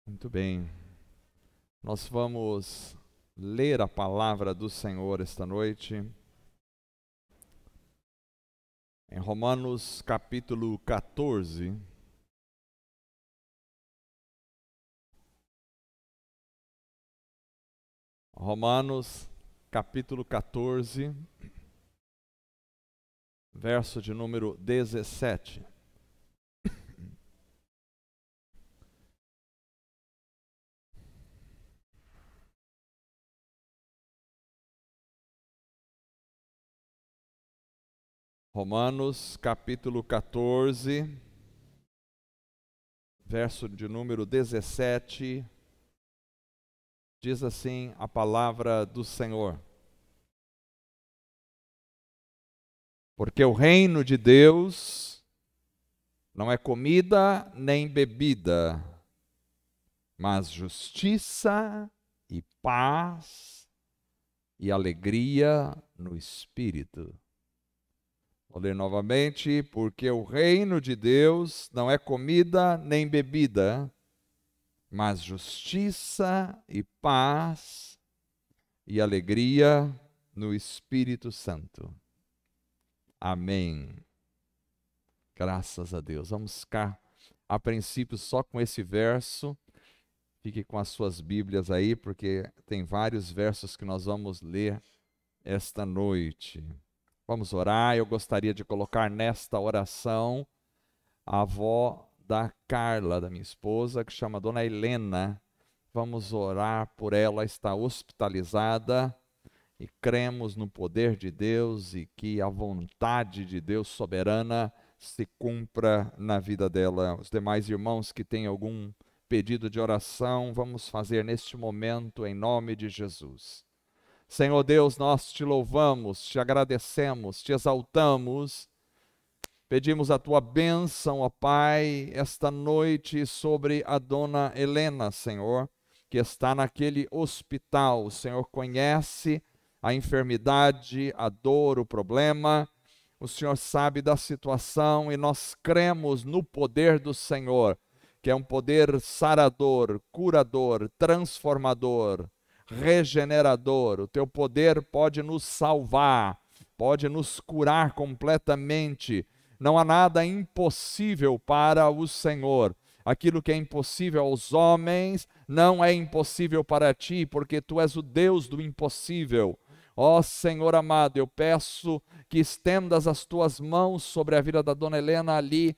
Muito bem, nós vamos ler a palavra do Senhor esta noite, em Romanos capítulo 14. Romanos capítulo 14, verso de número 17. Romanos capítulo 14, verso de número 17, diz assim a palavra do Senhor: Porque o reino de Deus não é comida nem bebida, mas justiça e paz e alegria no Espírito. Vou ler novamente: porque o reino de Deus não é comida nem bebida, mas justiça e paz e alegria no Espírito Santo. Amém. Graças a Deus. Vamos ficar a princípio só com esse verso. Fique com as suas Bíblias aí, porque tem vários versos que nós vamos ler esta noite. Vamos orar. Eu gostaria de colocar nesta oração a avó da Carla, da minha esposa, que chama Dona Helena. Vamos orar por ela, está hospitalizada, e cremos no poder de Deus e que a vontade de Deus soberana se cumpra na vida dela. Os demais irmãos que têm algum pedido de oração, vamos fazer neste momento em nome de Jesus. Senhor Deus, nós te louvamos, te agradecemos, te exaltamos. Pedimos a tua bênção, ó Pai, esta noite sobre a Dona Helena, Senhor, que está naquele hospital. O Senhor conhece a enfermidade, a dor, o problema. O Senhor sabe da situação e nós cremos no poder do Senhor, que é um poder sarador, curador, transformador, regenerador. O teu poder pode nos salvar, pode nos curar completamente. Não há nada impossível para o Senhor. Aquilo que é impossível aos homens não é impossível para ti, porque tu és o Deus do impossível. Ó Senhor amado, eu peço que estendas as tuas mãos sobre a vida da Dona Helena ali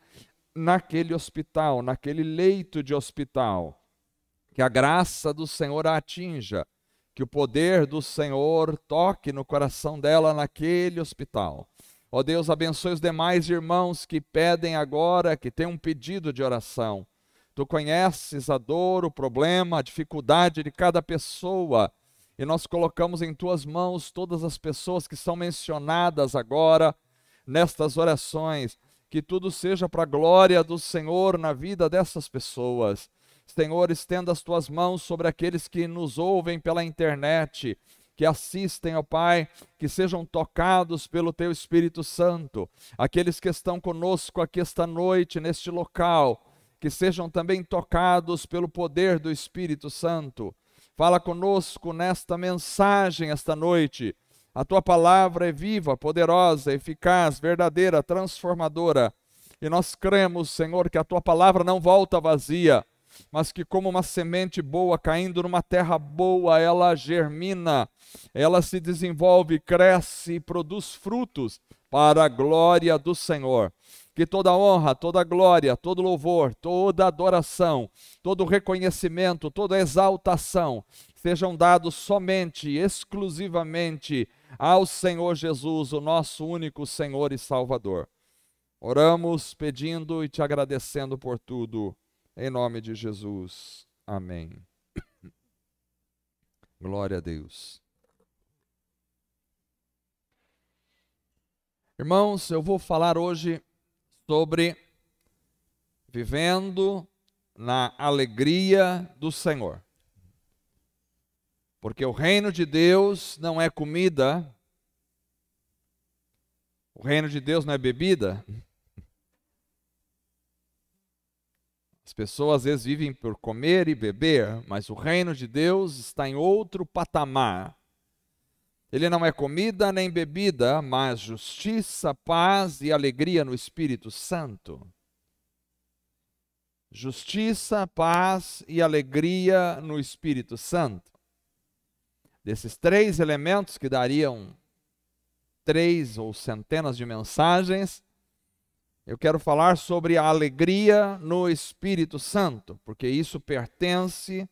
naquele hospital, naquele leito de hospital. Que a graça do Senhor a atinja, que o poder do Senhor toque no coração dela naquele hospital. Ó Deus, abençoe os demais irmãos que pedem agora, que têm um pedido de oração. Tu conheces a dor, o problema, a dificuldade de cada pessoa, e nós colocamos em tuas mãos todas as pessoas que são mencionadas agora nestas orações. Que tudo seja para a glória do Senhor na vida dessas pessoas. Senhor, estenda as tuas mãos sobre aqueles que nos ouvem pela internet, que assistem, ó Pai, que sejam tocados pelo teu Espírito Santo. Aqueles que estão conosco aqui esta noite, neste local, que sejam também tocados pelo poder do Espírito Santo. Fala conosco nesta mensagem esta noite. A tua palavra é viva, poderosa, eficaz, verdadeira, transformadora. E nós cremos, Senhor, que a tua palavra não volta vazia, mas que como uma semente boa caindo numa terra boa, ela germina, ela se desenvolve, cresce e produz frutos para a glória do Senhor. Que toda honra, toda glória, todo louvor, toda adoração, todo reconhecimento, toda exaltação sejam dados somente, exclusivamente ao Senhor Jesus, o nosso único Senhor e Salvador. Oramos pedindo e te agradecendo por tudo. Em nome de Jesus. Amém. Glória a Deus. Irmãos, eu vou falar hoje sobre vivendo na alegria do Senhor. Porque o reino de Deus não é comida, o reino de Deus não é bebida. As pessoas às vezes vivem por comer e beber, mas o reino de Deus está em outro patamar. Ele não é comida nem bebida, mas justiça, paz e alegria no Espírito Santo. Justiça, paz e alegria no Espírito Santo. Desses três elementos que dariam 3 ou centenas de mensagens, eu quero falar sobre a alegria no Espírito Santo, porque isso pertence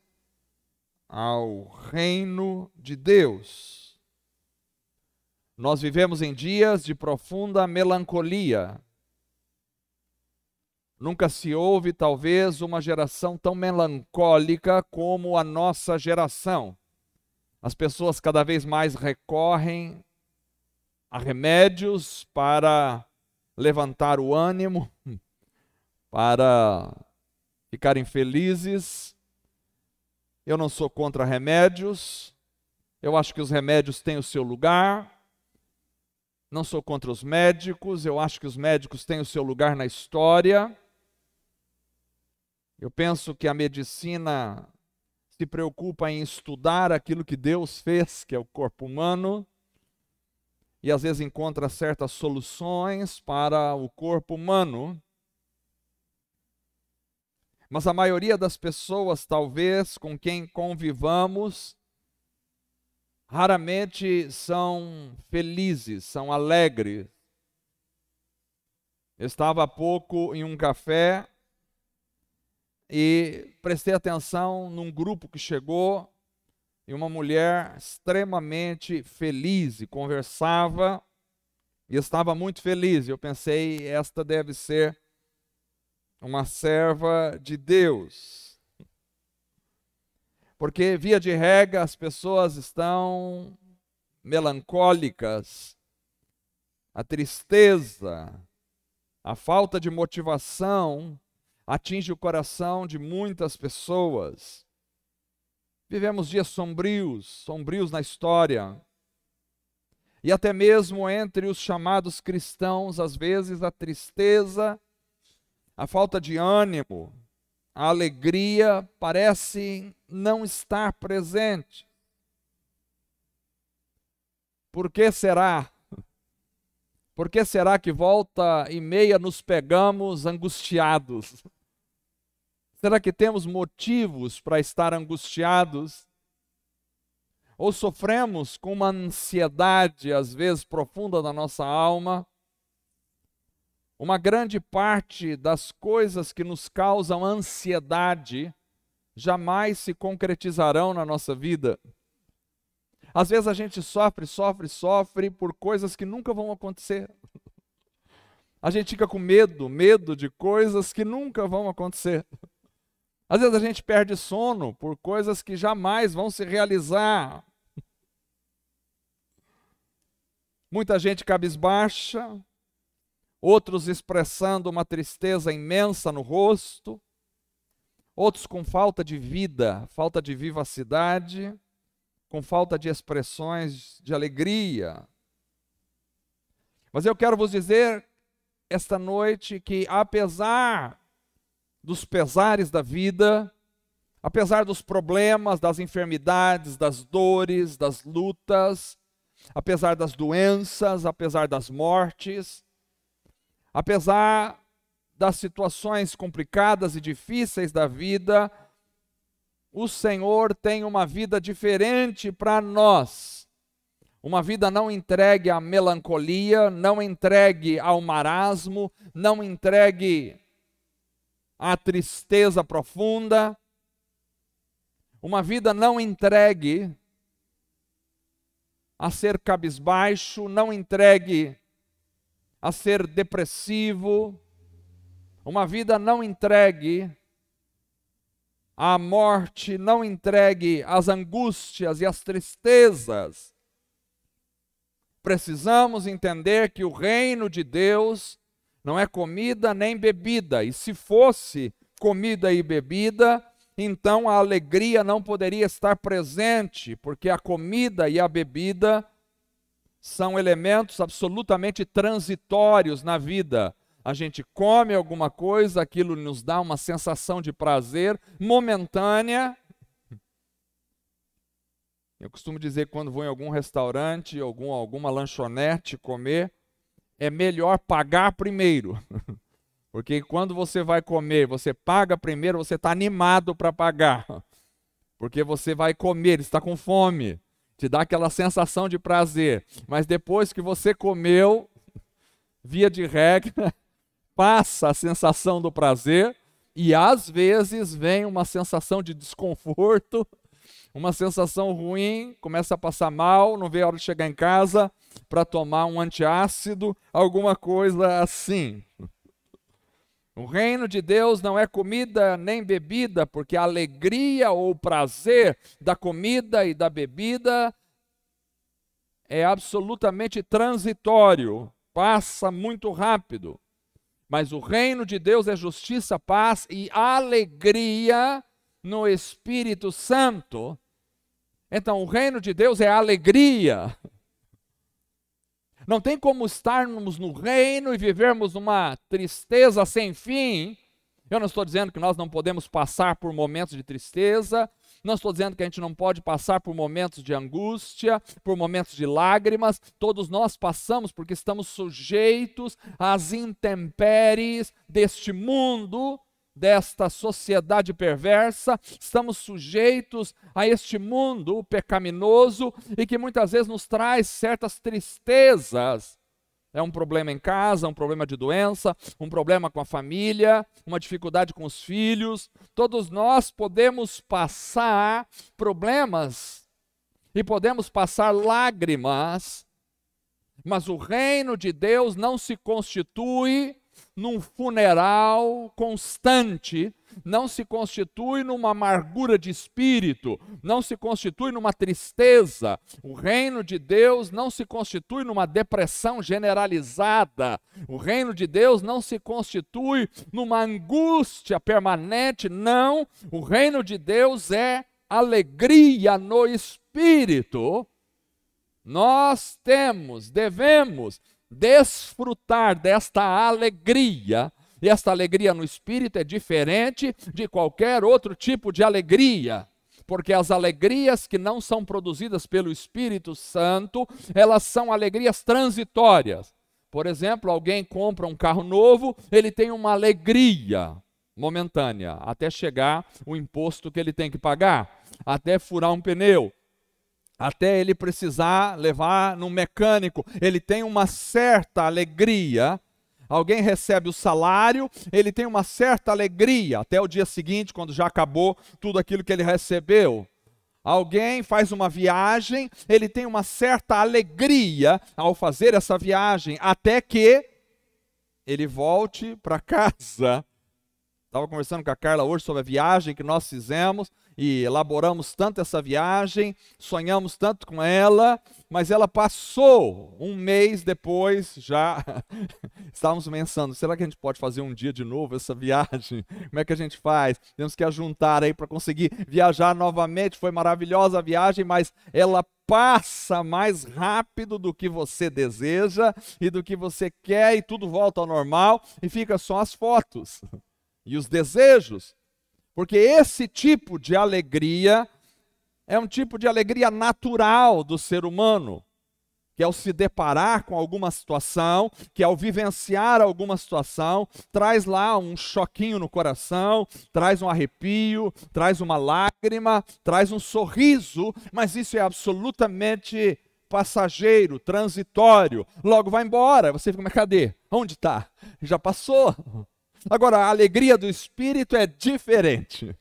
ao reino de Deus. Nós vivemos em dias de profunda melancolia. Nunca se houve, talvez, uma geração tão melancólica como a nossa geração. As pessoas cada vez mais recorrem a remédios para levantar o ânimo, para ficarem felizes. Eu não sou contra remédios, eu acho que os remédios têm o seu lugar. Não sou contra os médicos, eu acho que os médicos têm o seu lugar na história. Eu penso que a medicina se preocupa em estudar aquilo que Deus fez, que é o corpo humano, e às vezes encontra certas soluções para o corpo humano. Mas a maioria das pessoas, talvez, com quem convivamos, raramente são felizes, são alegres. Eu estava há pouco em um café e prestei atenção num grupo que chegou, e uma mulher extremamente feliz, e conversava, e estava muito feliz. Eu pensei, esta deve ser uma serva de Deus. Porque, via de regra, as pessoas estão melancólicas, a tristeza, a falta de motivação atinge o coração de muitas pessoas. Vivemos dias sombrios na história. E até mesmo entre os chamados cristãos, às vezes a tristeza, a falta de ânimo, a alegria parece não estar presente. Por que será? Por que será que volta e meia nos pegamos angustiados? Será que temos motivos para estar angustiados? Ou sofremos com uma ansiedade, às vezes profunda na nossa alma? Uma grande parte das coisas que nos causam ansiedade jamais se concretizarão na nossa vida. Às vezes a gente sofre por coisas que nunca vão acontecer. A gente fica com medo de coisas que nunca vão acontecer. Às vezes a gente perde sono por coisas que jamais vão se realizar. Muita gente cabisbaixa, outros expressando uma tristeza imensa no rosto, outros com falta de vida, falta de vivacidade, com falta de expressões de alegria. Mas eu quero vos dizer esta noite que, apesar dos pesares da vida, apesar dos problemas, das enfermidades, das dores, das lutas, apesar das doenças, apesar das mortes, apesar das situações complicadas e difíceis da vida, o Senhor tem uma vida diferente para nós. Uma vida não entregue à melancolia, não entregue ao marasmo, não entregue à tristeza profunda. Uma vida não entregue a ser cabisbaixo, não entregue a ser depressivo. Uma vida não entregue à morte, não entregue às angústias e às tristezas. Precisamos entender que o reino de Deus não é comida nem bebida, e se fosse comida e bebida, então a alegria não poderia estar presente, porque a comida e a bebida são elementos absolutamente transitórios na vida. a gente come alguma coisa, aquilo nos dá uma sensação de prazer momentânea. Eu costumo dizer que quando vou em algum restaurante, alguma lanchonete comer, é melhor pagar primeiro. Porque quando você vai comer, você paga primeiro, você está animado para pagar. Porque você vai comer, está com fome. Te dá aquela sensação de prazer. Mas depois que você comeu, via de regra, passa a sensação do prazer e às vezes vem uma sensação de desconforto, uma sensação ruim, começa a passar mal, não vê a hora de chegar em casa para tomar um antiácido, alguma coisa assim. O reino de Deus não é comida nem bebida, porque a alegria ou o prazer da comida e da bebida é absolutamente transitório, passa muito rápido. Mas o reino de Deus é justiça, paz e alegria no Espírito Santo. Então, o reino de Deus é alegria. Não tem como estarmos no reino e vivermos numa tristeza sem fim. Eu não estou dizendo que nós não podemos passar por momentos de tristeza, não estou dizendo que a gente não pode passar por momentos de angústia, por momentos de lágrimas. Todos nós passamos porque estamos sujeitos às intempéries deste mundo, desta sociedade perversa. Estamos sujeitos a este mundo pecaminoso e que muitas vezes nos traz certas tristezas. É um problema em casa, um problema de doença, um problema com a família, uma dificuldade com os filhos. Todos nós podemos passar problemas e podemos passar lágrimas, mas o reino de Deus não se constitui num funeral constante, não se constitui numa amargura de espírito, não se constitui numa tristeza. O reino de Deus não se constitui numa depressão generalizada. O reino de Deus não se constitui numa angústia permanente, não. O reino de Deus é alegria no espírito. Nós devemos desfrutar desta alegria, e esta alegria no Espírito é diferente de qualquer outro tipo de alegria, porque as alegrias que não são produzidas pelo Espírito Santo, elas são alegrias transitórias. Por exemplo, alguém compra um carro novo, ele tem uma alegria momentânea, até chegar o imposto que ele tem que pagar, até furar um pneu, até ele precisar levar no mecânico, ele tem uma certa alegria. Alguém recebe o salário, ele tem uma certa alegria, até o dia seguinte, quando já acabou tudo aquilo que ele recebeu. Alguém faz uma viagem, ele tem uma certa alegria ao fazer essa viagem, até que ele volte para casa. Estava conversando com a Carla hoje sobre a viagem que nós fizemos, e elaboramos tanto essa viagem, sonhamos tanto com ela, mas ela passou um mês depois, já estávamos pensando, será que a gente pode fazer um dia de novo essa viagem? Como é que a gente faz? Temos que ajuntar aí para conseguir viajar novamente. Foi maravilhosa a viagem, mas ela passa mais rápido do que você deseja e do que você quer, e tudo volta ao normal, e fica só as fotos e os desejos. Porque esse tipo de alegria é um tipo de alegria natural do ser humano, que ao se deparar com alguma situação, que ao vivenciar alguma situação, traz lá um choquinho no coração, traz um arrepio, traz uma lágrima, traz um sorriso, mas isso é absolutamente passageiro, transitório, logo vai embora. Você fica, mas cadê? Onde está? Já passou. Agora, a alegria do Espírito é diferente.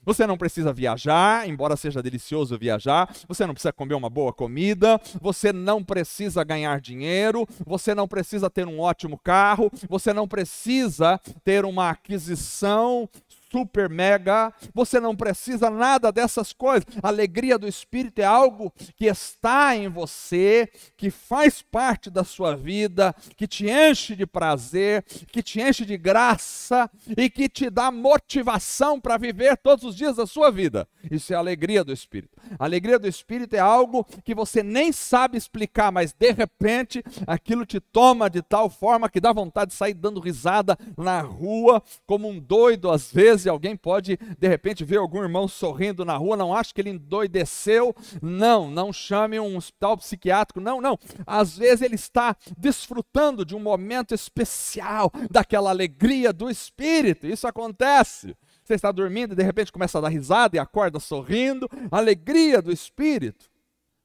Você não precisa viajar, embora seja delicioso viajar. Você não precisa comer uma boa comida. Você não precisa ganhar dinheiro. Você não precisa ter um ótimo carro. Você não precisa ter uma aquisição super mega, você não precisa nada dessas coisas. A alegria do Espírito é algo que está em você, que faz parte da sua vida, que te enche de prazer, que te enche de graça e que te dá motivação para viver todos os dias da sua vida. Isso é a alegria do Espírito. A alegria do Espírito é algo que você nem sabe explicar, mas de repente aquilo te toma de tal forma que dá vontade de sair dando risada na rua, como um doido às vezes. Alguém pode de repente ver algum irmão sorrindo na rua, não acha que ele endoideceu, não chame um hospital psiquiátrico, não, às vezes ele está desfrutando de um momento especial, daquela alegria do Espírito. Isso acontece. Você está dormindo e de repente começa a dar risada e acorda sorrindo. Alegria do Espírito.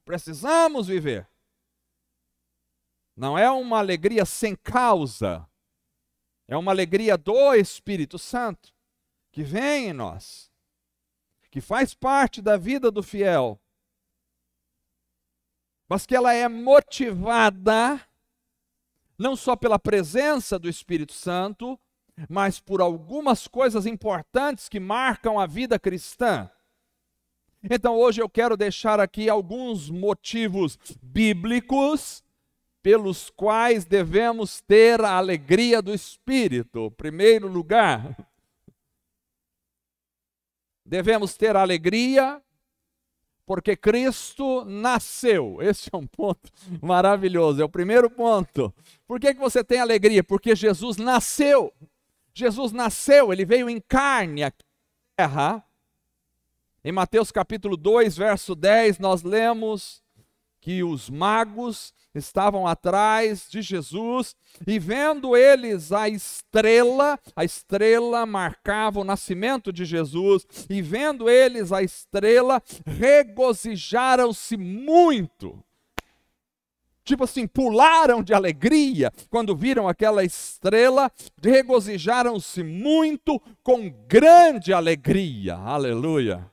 Precisamos viver. Não é uma alegria sem causa. É uma alegria do Espírito Santo, que vem em nós, que faz parte da vida do fiel, mas que ela é motivada não só pela presença do Espírito Santo, mas por algumas coisas importantes que marcam a vida cristã. Então hoje eu quero deixar aqui alguns motivos bíblicos pelos quais devemos ter a alegria do Espírito. Primeiro lugar, devemos ter a alegria porque Cristo nasceu. Esse é um ponto maravilhoso, é o primeiro ponto. Por que você tem alegria? Porque Jesus nasceu. Jesus nasceu, ele veio em carne aqui na terra. Em Mateus capítulo 2, verso 10, nós lemos que os magos estavam atrás de Jesus e vendo eles a estrela marcava o nascimento de Jesus, e vendo eles a estrela, regozijaram-se muito. Tipo assim, pularam de alegria quando viram aquela estrela, regozijaram-se muito com grande alegria. Aleluia.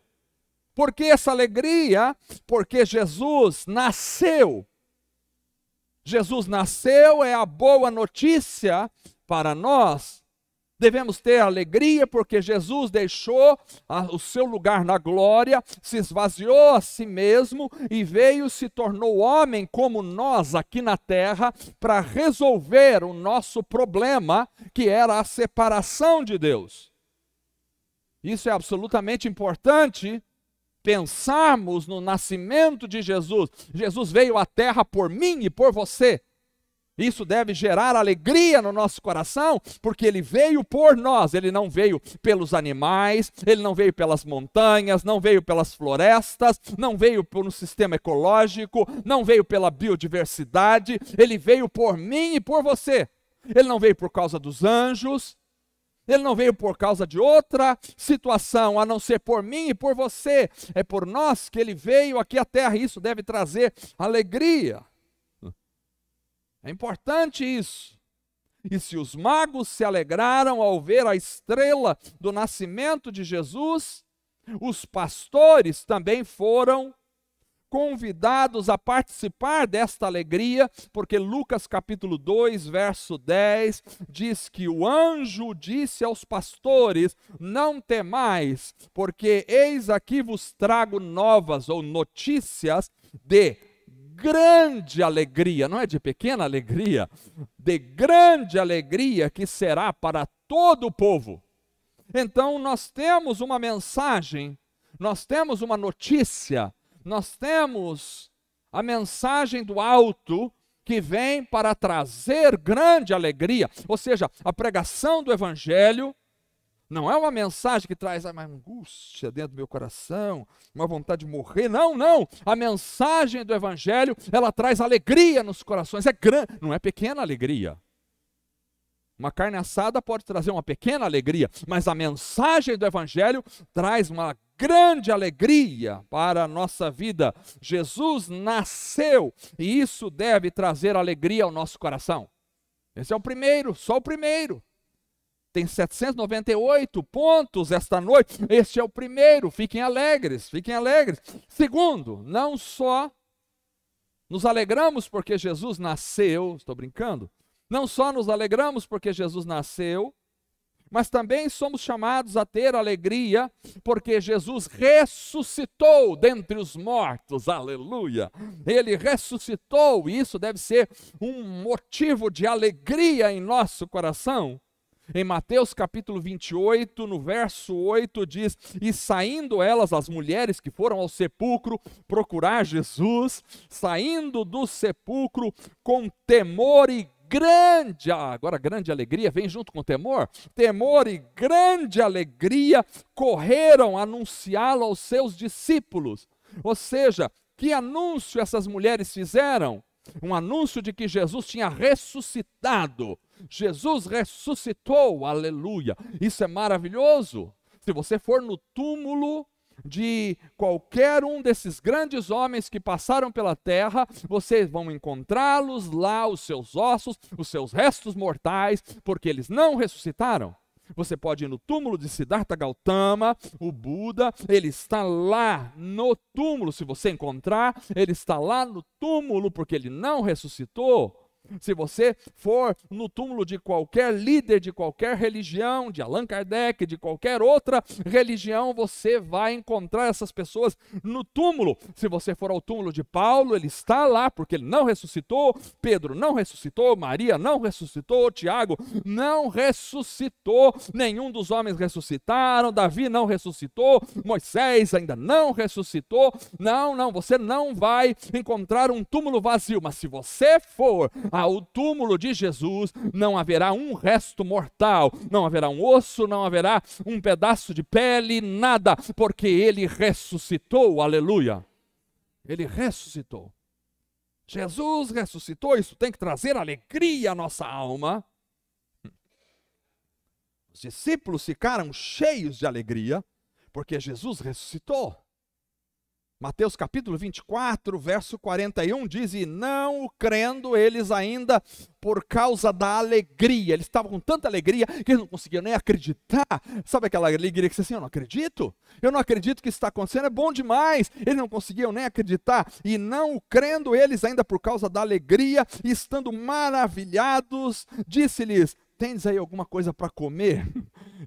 Por que essa alegria? Porque Jesus nasceu. Jesus nasceu é a boa notícia para nós. Devemos ter alegria porque Jesus deixou o seu lugar na glória, se esvaziou a si mesmo e veio, se tornou homem como nós aqui na terra para resolver o nosso problema, que era a separação de Deus. Isso é absolutamente importante. Pensarmos no nascimento de Jesus. Jesus veio à terra por mim e por você. Isso deve gerar alegria no nosso coração, porque ele veio por nós. Ele não veio pelos animais, ele não veio pelas montanhas, não veio pelas florestas, não veio por um sistema ecológico, não veio pela biodiversidade. Ele veio por mim e por você. Ele não veio por causa dos anjos. Ele não veio por causa de outra situação, a não ser por mim e por você. É por nós que ele veio aqui à terra. Isso deve trazer alegria. É importante isso. E se os magos se alegraram ao ver a estrela do nascimento de Jesus, os pastores também foram convidados a participar desta alegria, porque Lucas capítulo 2, verso 10, diz que o anjo disse aos pastores: não temais, porque eis aqui vos trago novas ou notícias de grande alegria, não é de pequena alegria, de grande alegria que será para todo o povo. Então nós temos uma mensagem, nós temos uma notícia, nós temos a mensagem do alto que vem para trazer grande alegria. Ou seja, a pregação do Evangelho não é uma mensagem que traz uma angústia dentro do meu coração, uma vontade de morrer. Não. A mensagem do Evangelho, ela traz alegria nos corações. É grande, não é pequena alegria. Uma carne assada pode trazer uma pequena alegria, mas a mensagem do Evangelho traz uma grande alegria para a nossa vida. Jesus nasceu e isso deve trazer alegria ao nosso coração. Esse é o primeiro, só o primeiro. Tem 798 pontos esta noite. Este é o primeiro. Fiquem alegres, fiquem alegres. Segundo, não só nos alegramos porque Jesus nasceu, estou brincando. Não só nos alegramos porque Jesus nasceu, mas também somos chamados a ter alegria, porque Jesus ressuscitou dentre os mortos, aleluia. Ele ressuscitou, e isso deve ser um motivo de alegria em nosso coração. Em Mateus capítulo 28, no verso 8, diz: e saindo elas, as mulheres que foram ao sepulcro procurar Jesus, saindo do sepulcro com temor e grande, agora grande alegria, vem junto com temor e grande alegria, correram anunciá-lo aos seus discípulos. Ou seja, que anúncio essas mulheres fizeram? Um anúncio de que Jesus tinha ressuscitado. Jesus ressuscitou, aleluia. Isso é maravilhoso. Se você for no túmulo de qualquer um desses grandes homens que passaram pela terra, vocês vão encontrá-los lá, os seus ossos, os seus restos mortais, porque eles não ressuscitaram. Você pode ir no túmulo de Siddhartha Gautama, o Buda, ele está lá no túmulo, se você encontrar, ele está lá no túmulo porque ele não ressuscitou. Se você for no túmulo de qualquer líder de qualquer religião, de Allan Kardec, de qualquer outra religião, você vai encontrar essas pessoas no túmulo. Se você for ao túmulo de Paulo, ele está lá porque ele não ressuscitou, Pedro não ressuscitou, Maria não ressuscitou, Tiago não ressuscitou, nenhum dos homens ressuscitaram, Davi não ressuscitou, Moisés ainda não ressuscitou. Não, você não vai encontrar um túmulo vazio, mas se você for ao túmulo de Jesus, não haverá um resto mortal, não haverá um osso, não haverá um pedaço de pele, nada, porque ele ressuscitou, aleluia. Ele ressuscitou. Jesus ressuscitou, isso tem que trazer alegria à nossa alma. Os discípulos ficaram cheios de alegria, porque Jesus ressuscitou. Mateus capítulo 24, verso 41 diz: e não crendo eles ainda por causa da alegria. Eles estavam com tanta alegria que eles não conseguiam nem acreditar. Sabe aquela alegria que você assim, eu não acredito que isso está acontecendo, é bom demais. Eles não conseguiam nem acreditar. E não crendo eles ainda por causa da alegria, estando maravilhados, disse-lhes: tendes aí alguma coisa para comer?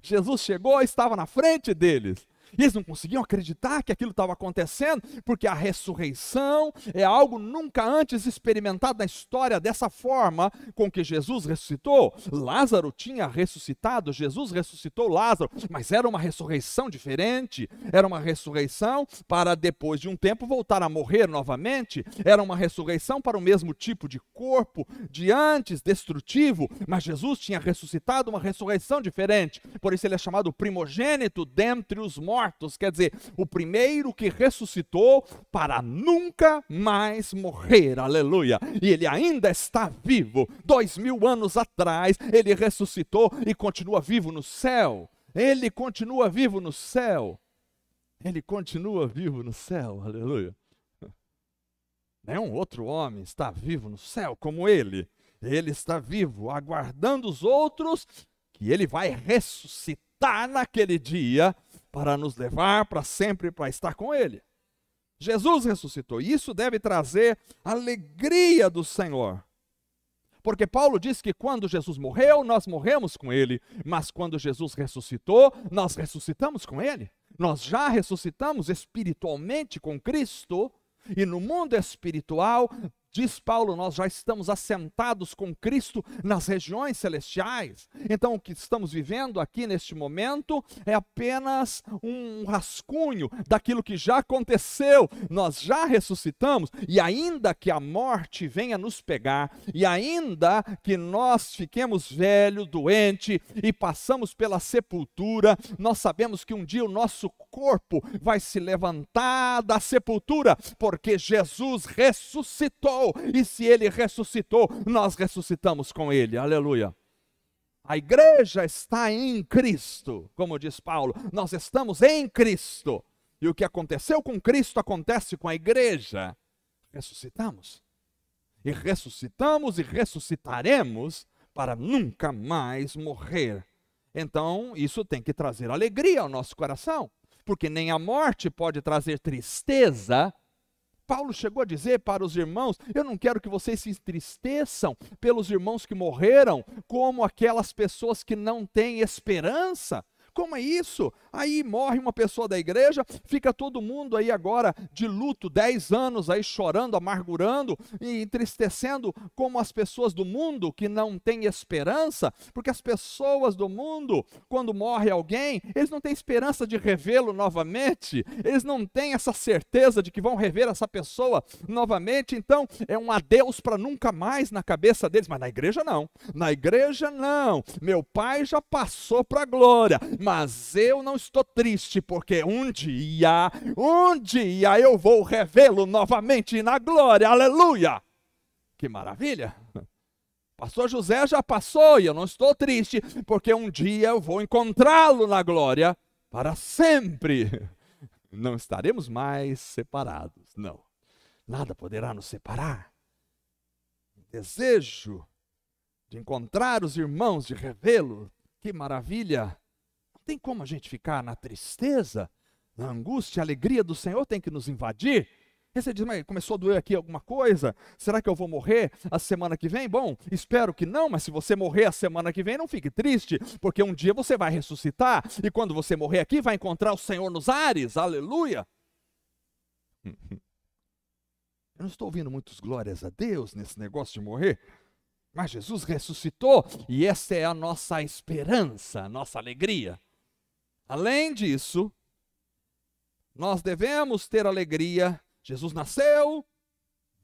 Jesus chegou e estava na frente deles. E eles não conseguiam acreditar que aquilo estava acontecendo, porque a ressurreição é algo nunca antes experimentado na história dessa forma com que Jesus ressuscitou. Lázaro tinha ressuscitado, Jesus ressuscitou Lázaro, mas era uma ressurreição diferente, era uma ressurreição para depois de um tempo voltar a morrer novamente, era uma ressurreição para o mesmo tipo de corpo de antes, destrutivo, mas Jesus tinha ressuscitado uma ressurreição diferente, por isso ele é chamado primogênito dentre os mortos, quer dizer, o primeiro que ressuscitou para nunca mais morrer, aleluia, e ele ainda está vivo. 2000 anos atrás ele ressuscitou e continua vivo no céu, ele continua vivo no céu, aleluia. Nenhum outro homem está vivo no céu como ele está vivo, aguardando os outros, que ele vai ressuscitar naquele dia, para nos levar para sempre, para estar com ele. Jesus ressuscitou, e isso deve trazer alegria do Senhor. Porque Paulo diz que quando Jesus morreu, nós morremos com ele, mas quando Jesus ressuscitou, nós ressuscitamos com ele. Nós já ressuscitamos espiritualmente com Cristo, e no mundo espiritual, diz Paulo, nós já estamos assentados com Cristo nas regiões celestiais. Então o que estamos vivendo aqui neste momento é apenas um rascunho daquilo que já aconteceu. Nós já ressuscitamos, e ainda que a morte venha nos pegar, e ainda que nós fiquemos velhos, doentes e passamos pela sepultura, nós sabemos que um dia o nosso corpo vai se levantar da sepultura, porque Jesus ressuscitou. E se ele ressuscitou, nós ressuscitamos com ele, aleluia. A igreja está em Cristo, como diz Paulo, nós estamos em Cristo, e o que aconteceu com Cristo acontece com a igreja. Ressuscitamos, e ressuscitaremos para nunca mais morrer. Então isso tem que trazer alegria ao nosso coração, porque nem a morte pode trazer tristeza, Paulo chegou a dizer para os irmãos: eu não quero que vocês se entristeçam pelos irmãos que morreram, como aquelas pessoas que não têm esperança. Como é isso? Aí morre uma pessoa da igreja, fica todo mundo aí agora de luto, 10 anos aí chorando, amargurando e entristecendo como as pessoas do mundo que não têm esperança, porque as pessoas do mundo, quando morre alguém, eles não têm esperança de revê-lo novamente, eles não têm essa certeza de que vão rever essa pessoa novamente, então é um adeus para nunca mais na cabeça deles, mas na igreja não, meu pai já passou para a glória, mas eu não estou triste, porque um dia eu vou revê-lo novamente na glória, aleluia! Que maravilha! Pastor José já passou e eu não estou triste, porque um dia eu vou encontrá-lo na glória para sempre. Não estaremos mais separados, não. Nada poderá nos separar. Desejo de encontrar os irmãos, de revê-lo, que maravilha! Tem como a gente ficar na tristeza, na angústia, a alegria do Senhor tem que nos invadir. E você diz, mas começou a doer aqui alguma coisa? Será que eu vou morrer a semana que vem? Bom, espero que não, mas se você morrer a semana que vem, não fique triste, porque um dia você vai ressuscitar, e quando você morrer aqui, vai encontrar o Senhor nos ares, aleluia. Eu não estou ouvindo muitos glórias a Deus nesse negócio de morrer, mas Jesus ressuscitou, e essa é a nossa esperança, a nossa alegria. Além disso, nós devemos ter alegria. Jesus nasceu,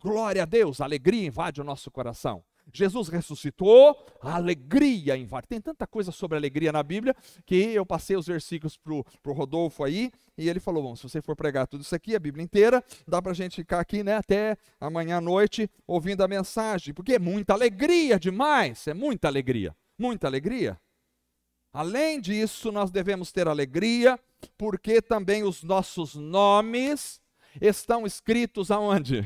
glória a Deus, a alegria invade o nosso coração. Jesus ressuscitou, a alegria invade. Tem tanta coisa sobre alegria na Bíblia, que eu passei os versículos para o Rodolfo aí, e ele falou, bom, se você for pregar tudo isso aqui, a Bíblia inteira, dá para a gente ficar aqui, né, até amanhã à noite, ouvindo a mensagem, porque é muita alegria demais, é muita alegria, muita alegria. Além disso, nós devemos ter alegria, porque também os nossos nomes estão escritos aonde?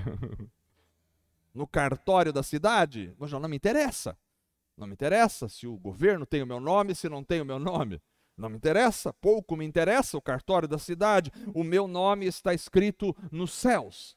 No cartório da cidade? Mas não me interessa. Não me interessa se o governo tem o meu nome, se não tem o meu nome. Não me interessa, pouco me interessa o cartório da cidade. O meu nome está escrito nos céus.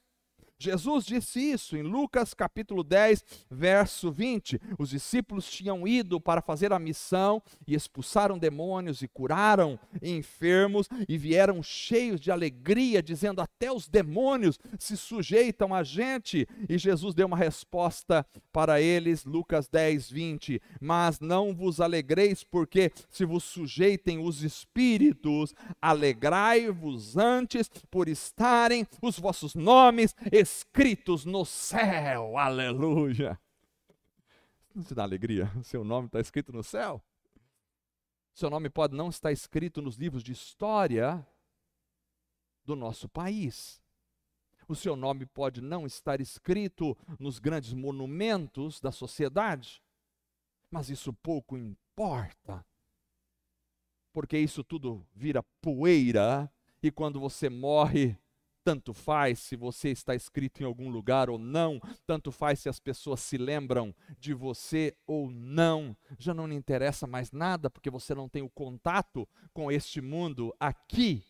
Jesus disse isso em Lucas capítulo 10, verso 20. Os discípulos tinham ido para fazer a missão e expulsaram demônios e curaram enfermos e vieram cheios de alegria, dizendo, até os demônios se sujeitam a gente. E Jesus deu uma resposta para eles, Lucas 10, 20. Mas não vos alegreis, porque se vos sujeitem os espíritos, alegrai-vos antes por estarem os vossos nomes escritos no céu, aleluia. Não te dá alegria? Seu nome está escrito no céu? Seu nome pode não estar escrito nos livros de história do nosso país. O seu nome pode não estar escrito nos grandes monumentos da sociedade. Mas isso pouco importa. Porque isso tudo vira poeira e quando você morre, tanto faz se você está escrito em algum lugar ou não, tanto faz se as pessoas se lembram de você ou não, já não lhe interessa mais nada, porque você não tem o contato com este mundo aqui,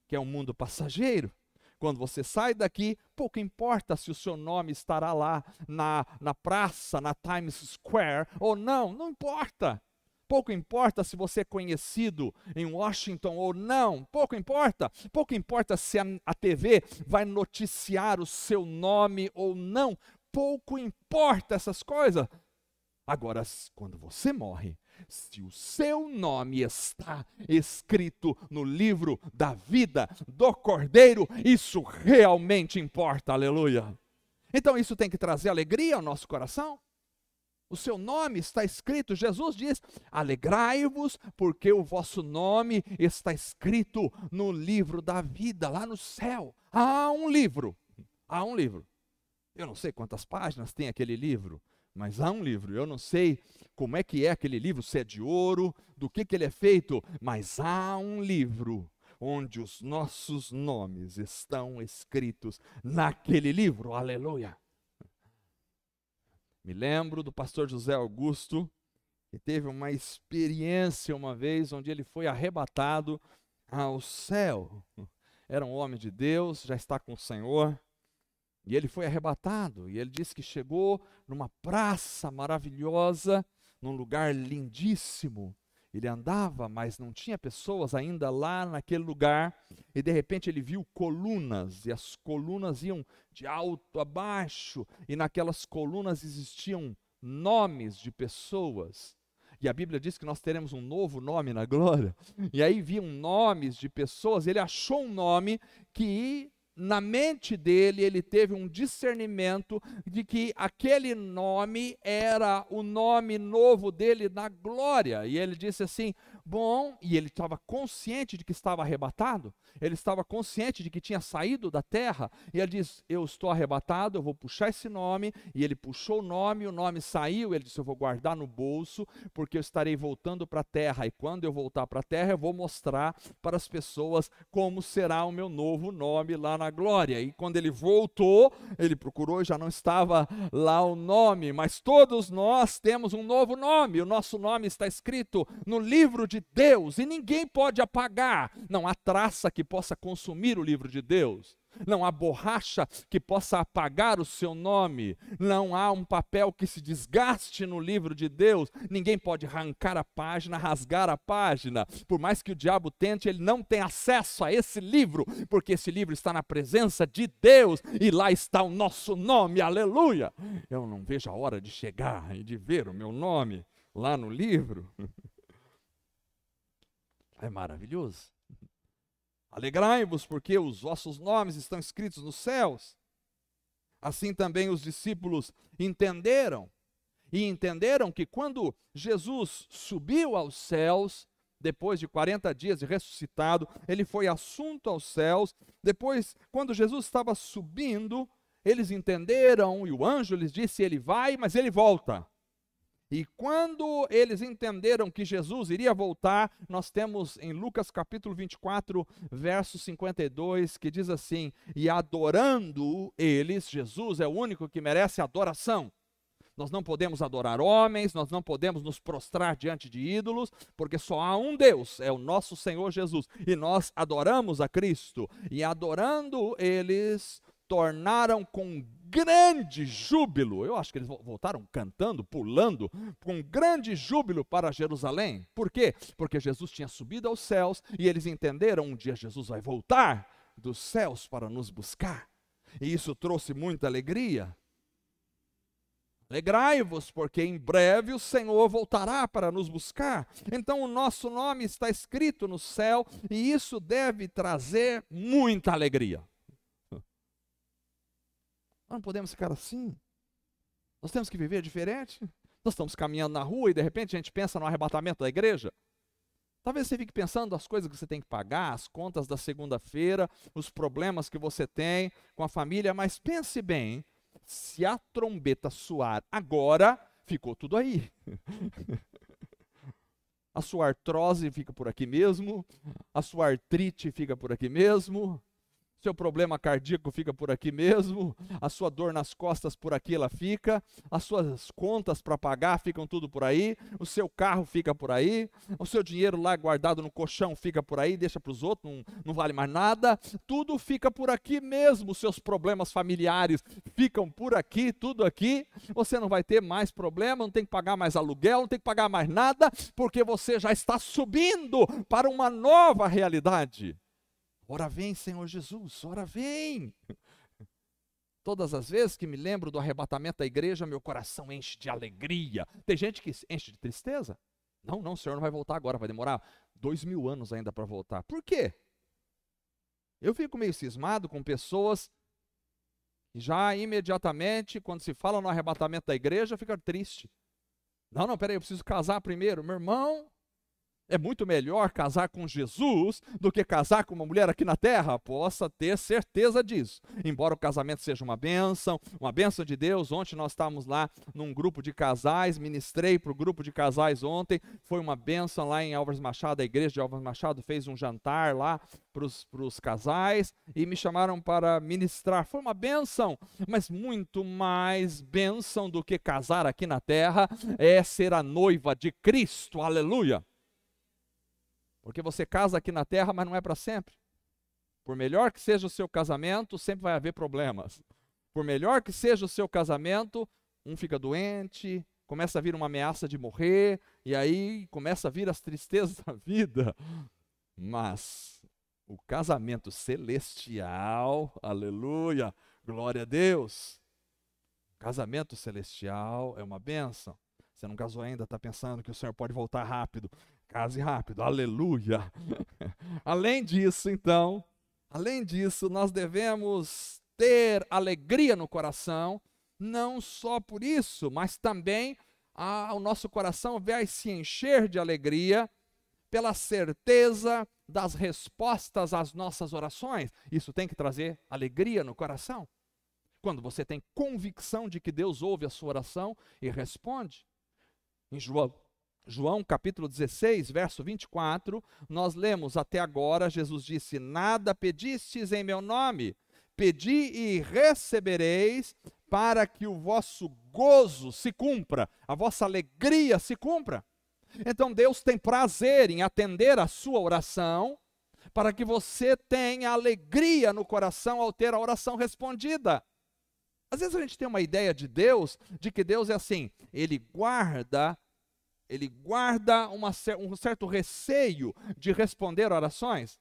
que é um mundo passageiro. Quando você sai daqui, pouco importa se o seu nome estará lá na praça, na Times Square ou não, não importa. Pouco importa se você é conhecido em Washington ou não, pouco importa se a TV vai noticiar o seu nome ou não, pouco importa essas coisas. Agora, quando você morre, se o seu nome está escrito no livro da vida do Cordeiro, isso realmente importa, aleluia. Então isso tem que trazer alegria ao nosso coração. O seu nome está escrito, Jesus diz, alegrai-vos porque o vosso nome está escrito no livro da vida, lá no céu. Há um livro. Eu não sei quantas páginas tem aquele livro, mas há um livro. Eu não sei como é que é aquele livro, se é de ouro, do que ele é feito, mas há um livro onde os nossos nomes estão escritos naquele livro, aleluia. Me lembro do pastor José Augusto, que teve uma experiência uma vez, onde ele foi arrebatado ao céu. Era um homem de Deus, já está com o Senhor. E ele foi arrebatado, e ele disse que chegou numa praça maravilhosa, num lugar lindíssimo. Ele andava, mas não tinha pessoas ainda lá naquele lugar, e de repente ele viu colunas, e as colunas iam de alto a baixo, e naquelas colunas existiam nomes de pessoas. E a Bíblia diz que nós teremos um novo nome na glória. E aí viam nomes de pessoas, ele achou um nome que na mente dele, ele teve um discernimento de que aquele nome era o nome novo dele na glória. E ele disse assim, bom, e ele estava consciente de que estava arrebatado, ele estava consciente de que tinha saído da terra, e ele diz, eu estou arrebatado, eu vou puxar esse nome, e ele puxou o nome saiu, ele disse, eu vou guardar no bolso, porque eu estarei voltando para a terra, e quando eu voltar para a terra, eu vou mostrar para as pessoas como será o meu novo nome lá na glória. E quando ele voltou, ele procurou e já não estava lá o nome, mas todos nós temos um novo nome, o nosso nome está escrito no livro de Deus, e ninguém pode apagar, não há traça que possa consumir o livro de Deus, não há borracha que possa apagar o seu nome, não há um papel que se desgaste no livro de Deus, ninguém pode arrancar a página, rasgar a página, por mais que o diabo tente, ele não tem acesso a esse livro, porque esse livro está na presença de Deus, e lá está o nosso nome, aleluia. Eu não vejo a hora de chegar e de ver o meu nome lá no livro. É maravilhoso. Alegrai-vos, porque os vossos nomes estão escritos nos céus. Assim também os discípulos entenderam, e entenderam que quando Jesus subiu aos céus, depois de 40 dias de ressuscitado, ele foi assunto aos céus. Depois, quando Jesus estava subindo, eles entenderam, e o anjo lhes disse, ele vai, mas ele volta. E quando eles entenderam que Jesus iria voltar, nós temos em Lucas capítulo 24, verso 52, que diz assim, e adorando eles, Jesus é o único que merece adoração. Nós não podemos adorar homens, nós não podemos nos prostrar diante de ídolos, porque só há um Deus, é o nosso Senhor Jesus, e nós adoramos a Cristo. E adorando eles, tornaram com grande júbilo, eu acho que eles voltaram cantando, pulando, com grande júbilo para Jerusalém. Por quê? Porque Jesus tinha subido aos céus, e eles entenderam, um dia Jesus vai voltar dos céus para nos buscar. E isso trouxe muita alegria. Alegrai-vos, porque em breve o Senhor voltará para nos buscar. Então o nosso nome está escrito no céu, e isso deve trazer muita alegria. Nós não podemos ficar assim. Nós temos que viver diferente. Nós estamos caminhando na rua e de repente a gente pensa no arrebatamento da igreja. Talvez você fique pensando as coisas que você tem que pagar, as contas da segunda-feira, os problemas que você tem com a família, mas pense bem, se a trombeta soar agora, ficou tudo aí. A sua artrose fica por aqui mesmo, a sua artrite fica por aqui mesmo, seu problema cardíaco fica por aqui mesmo, a sua dor nas costas por aqui ela fica, as suas contas para pagar ficam tudo por aí, o seu carro fica por aí, o seu dinheiro lá guardado no colchão fica por aí, deixa para os outros, não vale mais nada, tudo fica por aqui mesmo, os seus problemas familiares ficam por aqui, tudo aqui, você não vai ter mais problema, não tem que pagar mais aluguel, não tem que pagar mais nada, porque você já está subindo para uma nova realidade. Ora vem, Senhor Jesus, ora vem. Todas as vezes que me lembro do arrebatamento da igreja, meu coração enche de alegria. Tem gente que enche de tristeza. Não, o Senhor não vai voltar agora, vai demorar 2000 anos ainda para voltar. Por quê? Eu fico meio cismado com pessoas que já imediatamente, quando se fala no arrebatamento da igreja, fica triste. Não, peraí, eu preciso casar primeiro. Meu irmão, é muito melhor casar com Jesus do que casar com uma mulher aqui na terra, possa ter certeza disso. Embora o casamento seja uma bênção de Deus. Ontem nós estávamos lá num grupo de casais, ministrei para o grupo de casais ontem, foi uma bênção lá em Álvares Machado, a igreja de Álvares Machado fez um jantar lá para os casais e me chamaram para ministrar. Foi uma bênção, mas muito mais bênção do que casar aqui na terra é ser a noiva de Cristo, aleluia. Porque você casa aqui na terra, mas não é para sempre. Por melhor que seja o seu casamento, sempre vai haver problemas. Por melhor que seja o seu casamento, um fica doente, começa a vir uma ameaça de morrer, e aí começa a vir as tristezas da vida. Mas o casamento celestial, aleluia, glória a Deus. Casamento celestial é uma bênção. Você não casou ainda, está pensando que o Senhor pode voltar rápido. Case rápido, aleluia. Além disso, então, nós devemos ter alegria no coração, não só por isso, mas também o nosso coração vai se encher de alegria pela certeza das respostas às nossas orações. Isso tem que trazer alegria no coração. Quando você tem convicção de que Deus ouve a sua oração e responde. Em João capítulo 16, verso 24, nós lemos até agora, Jesus disse: nada pedistes em meu nome, pedi e recebereis, para que o vosso gozo se cumpra, a vossa alegria se cumpra. Então Deus tem prazer em atender a sua oração, para que você tenha alegria no coração ao ter a oração respondida. Às vezes a gente tem uma ideia de Deus, de que Deus é assim, Ele guarda um certo receio de responder orações.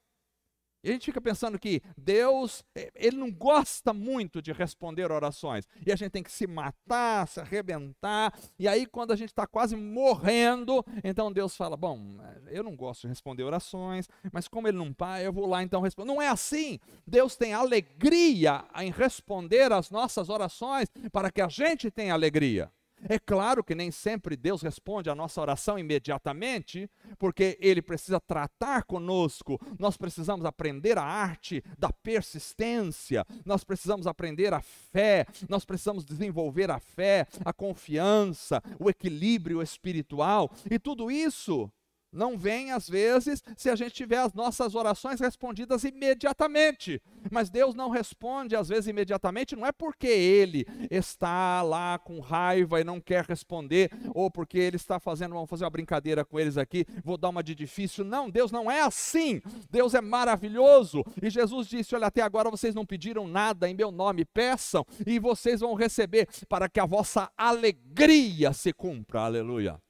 E a gente fica pensando que Deus, Ele não gosta muito de responder orações. E a gente tem que se matar, se arrebentar. E aí quando a gente está quase morrendo, então Deus fala, bom, eu não gosto de responder orações, mas como Ele não para, eu vou lá então responder. Não é assim. Deus tem alegria em responder às nossas orações para que a gente tenha alegria. É claro que nem sempre Deus responde a nossa oração imediatamente, porque Ele precisa tratar conosco. Nós precisamos aprender a arte da persistência, nós precisamos aprender a fé, nós precisamos desenvolver a fé, a confiança, o equilíbrio espiritual, e tudo isso não vem, às vezes, se a gente tiver as nossas orações respondidas imediatamente. Mas Deus não responde, às vezes, imediatamente, não é porque Ele está lá com raiva e não quer responder, ou porque Ele está vamos fazer uma brincadeira com eles aqui, vou dar uma de difícil. Não, Deus não é assim. Deus é maravilhoso. E Jesus disse, olha, até agora vocês não pediram nada em meu nome, peçam, e vocês vão receber, para que a vossa alegria se cumpra. Aleluia.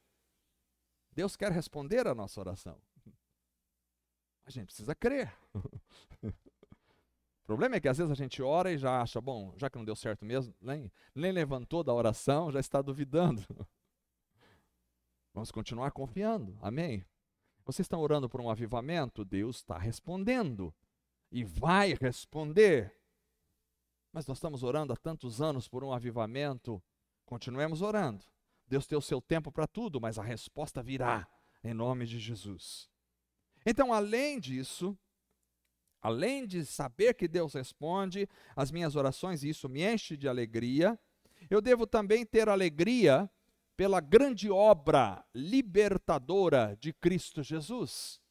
Deus quer responder a nossa oração. A gente precisa crer. O problema é que às vezes a gente ora e já acha, bom, já que não deu certo mesmo, nem levantou da oração, já está duvidando. Vamos continuar confiando, amém? Vocês estão orando por um avivamento? Deus está respondendo e vai responder. Mas nós estamos orando há tantos anos por um avivamento, continuemos orando. Deus tem o seu tempo para tudo, mas a resposta virá, em nome de Jesus. Então, além disso, além de saber que Deus responde às minhas orações, e isso me enche de alegria, eu devo também ter alegria pela grande obra libertadora de Cristo Jesus.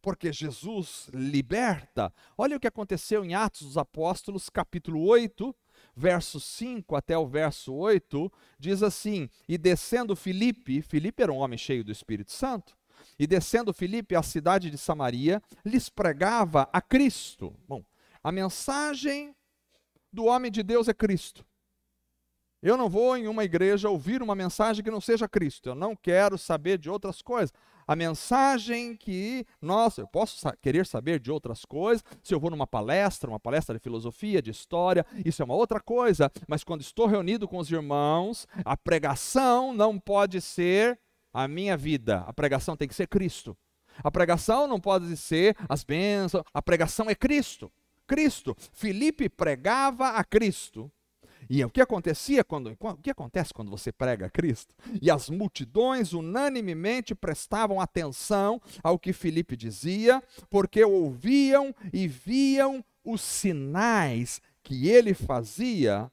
Porque Jesus liberta. Olha o que aconteceu em Atos dos Apóstolos, capítulo 8, verso 5 até o verso 8, diz assim, e descendo Filipe era um homem cheio do Espírito Santo, e descendo Filipe à cidade de Samaria, lhes pregava a Cristo. Bom, a mensagem do homem de Deus é Cristo. Eu não vou em uma igreja ouvir uma mensagem que não seja Cristo, eu não quero saber de outras coisas. A mensagem que eu posso querer saber de outras coisas, se eu vou numa palestra de filosofia, de história, isso é uma outra coisa, mas quando estou reunido com os irmãos, a pregação não pode ser a minha vida, a pregação tem que ser Cristo. A pregação não pode ser as bênçãos, a pregação é Cristo. Cristo. Filipe pregava a Cristo. E o que acontece quando você prega a Cristo? E as multidões unanimemente prestavam atenção ao que Filipe dizia, porque ouviam e viam os sinais que ele fazia.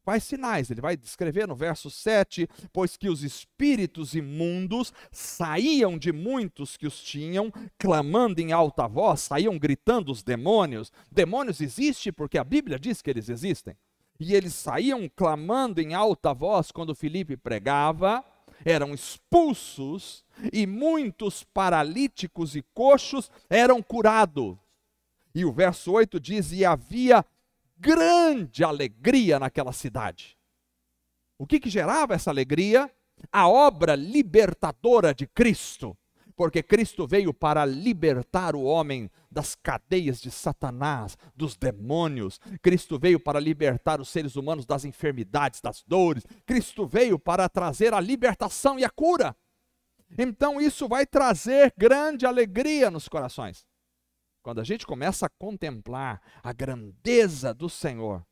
Quais sinais? Ele vai descrever no verso 7, pois que os espíritos imundos saíam de muitos que os tinham, clamando em alta voz, saíam gritando os demônios. Demônios existem porque a Bíblia diz que eles existem. E eles saíam clamando em alta voz quando Filipe pregava, eram expulsos, e muitos paralíticos e coxos eram curados. E o verso 8 diz, e havia grande alegria naquela cidade. O que gerava essa alegria? A obra libertadora de Cristo. Porque Cristo veio para libertar o homem das cadeias de Satanás, dos demônios. Cristo veio para libertar os seres humanos das enfermidades, das dores. Cristo veio para trazer a libertação e a cura. Então isso vai trazer grande alegria nos corações. Quando a gente começa a contemplar a grandeza do Senhor,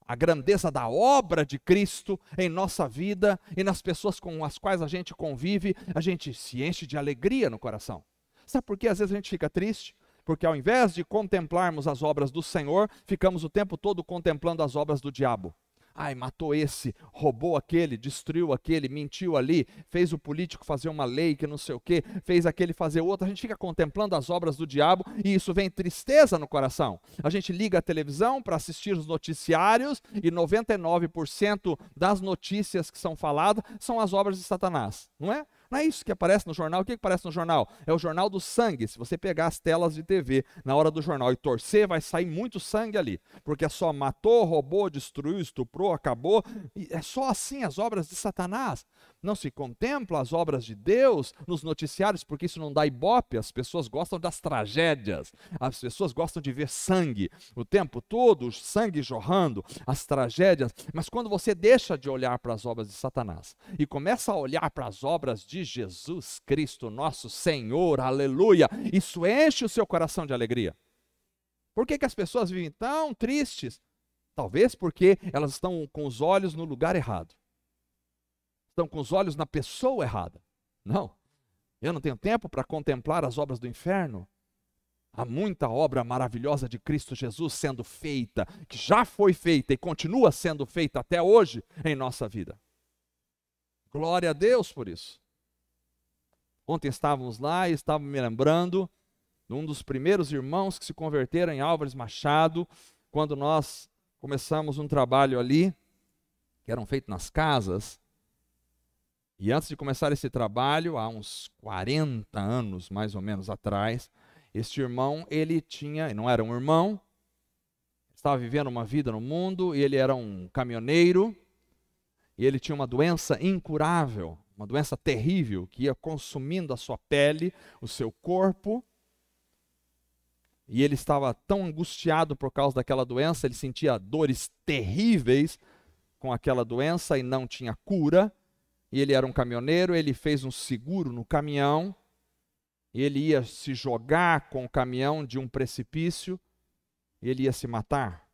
a grandeza da obra de Cristo em nossa vida e nas pessoas com as quais a gente convive, a gente se enche de alegria no coração. Sabe por que às vezes a gente fica triste? Porque ao invés de contemplarmos as obras do Senhor, ficamos o tempo todo contemplando as obras do diabo. Ai, matou esse, roubou aquele, destruiu aquele, mentiu ali, fez o político fazer uma lei que não sei o quê, fez aquele fazer outra. A gente fica contemplando as obras do diabo e isso vem tristeza no coração. A gente liga a televisão para assistir os noticiários e 99% das notícias que são faladas são as obras de Satanás, não é? Não é isso que aparece no jornal. O que aparece no jornal? É o jornal do sangue. Se você pegar as telas de TV na hora do jornal e torcer, vai sair muito sangue ali. Porque é só matou, roubou, destruiu, estuprou, acabou. E é só assim as obras de Satanás. Não se contempla as obras de Deus nos noticiários, porque isso não dá ibope. As pessoas gostam das tragédias. As pessoas gostam de ver sangue o tempo todo, o sangue jorrando, as tragédias. Mas quando você deixa de olhar para as obras de Satanás e começa a olhar para as obras de Jesus Cristo, nosso Senhor, aleluia, isso enche o seu coração de alegria. Por que as pessoas vivem tão tristes? Talvez porque elas estão com os olhos no lugar errado. Estão com os olhos na pessoa errada. Não, eu não tenho tempo para contemplar as obras do inferno. Há muita obra maravilhosa de Cristo Jesus sendo feita, que já foi feita e continua sendo feita até hoje em nossa vida. Glória a Deus por isso. Ontem estávamos lá e estávamos me lembrando de um dos primeiros irmãos que se converteram em Álvares Machado, quando nós começamos um trabalho ali, que eram feitos nas casas. E antes de começar esse trabalho, há uns 40 anos mais ou menos atrás, este irmão, ele não era um irmão, estava vivendo uma vida no mundo, e ele era um caminhoneiro, e ele tinha uma doença incurável, uma doença terrível, que ia consumindo a sua pele, o seu corpo, e ele estava tão angustiado por causa daquela doença, ele sentia dores terríveis com aquela doença e não tinha cura. E ele era um caminhoneiro, ele fez um seguro no caminhão, e ele ia se jogar com o caminhão de um precipício, e ele ia se matar.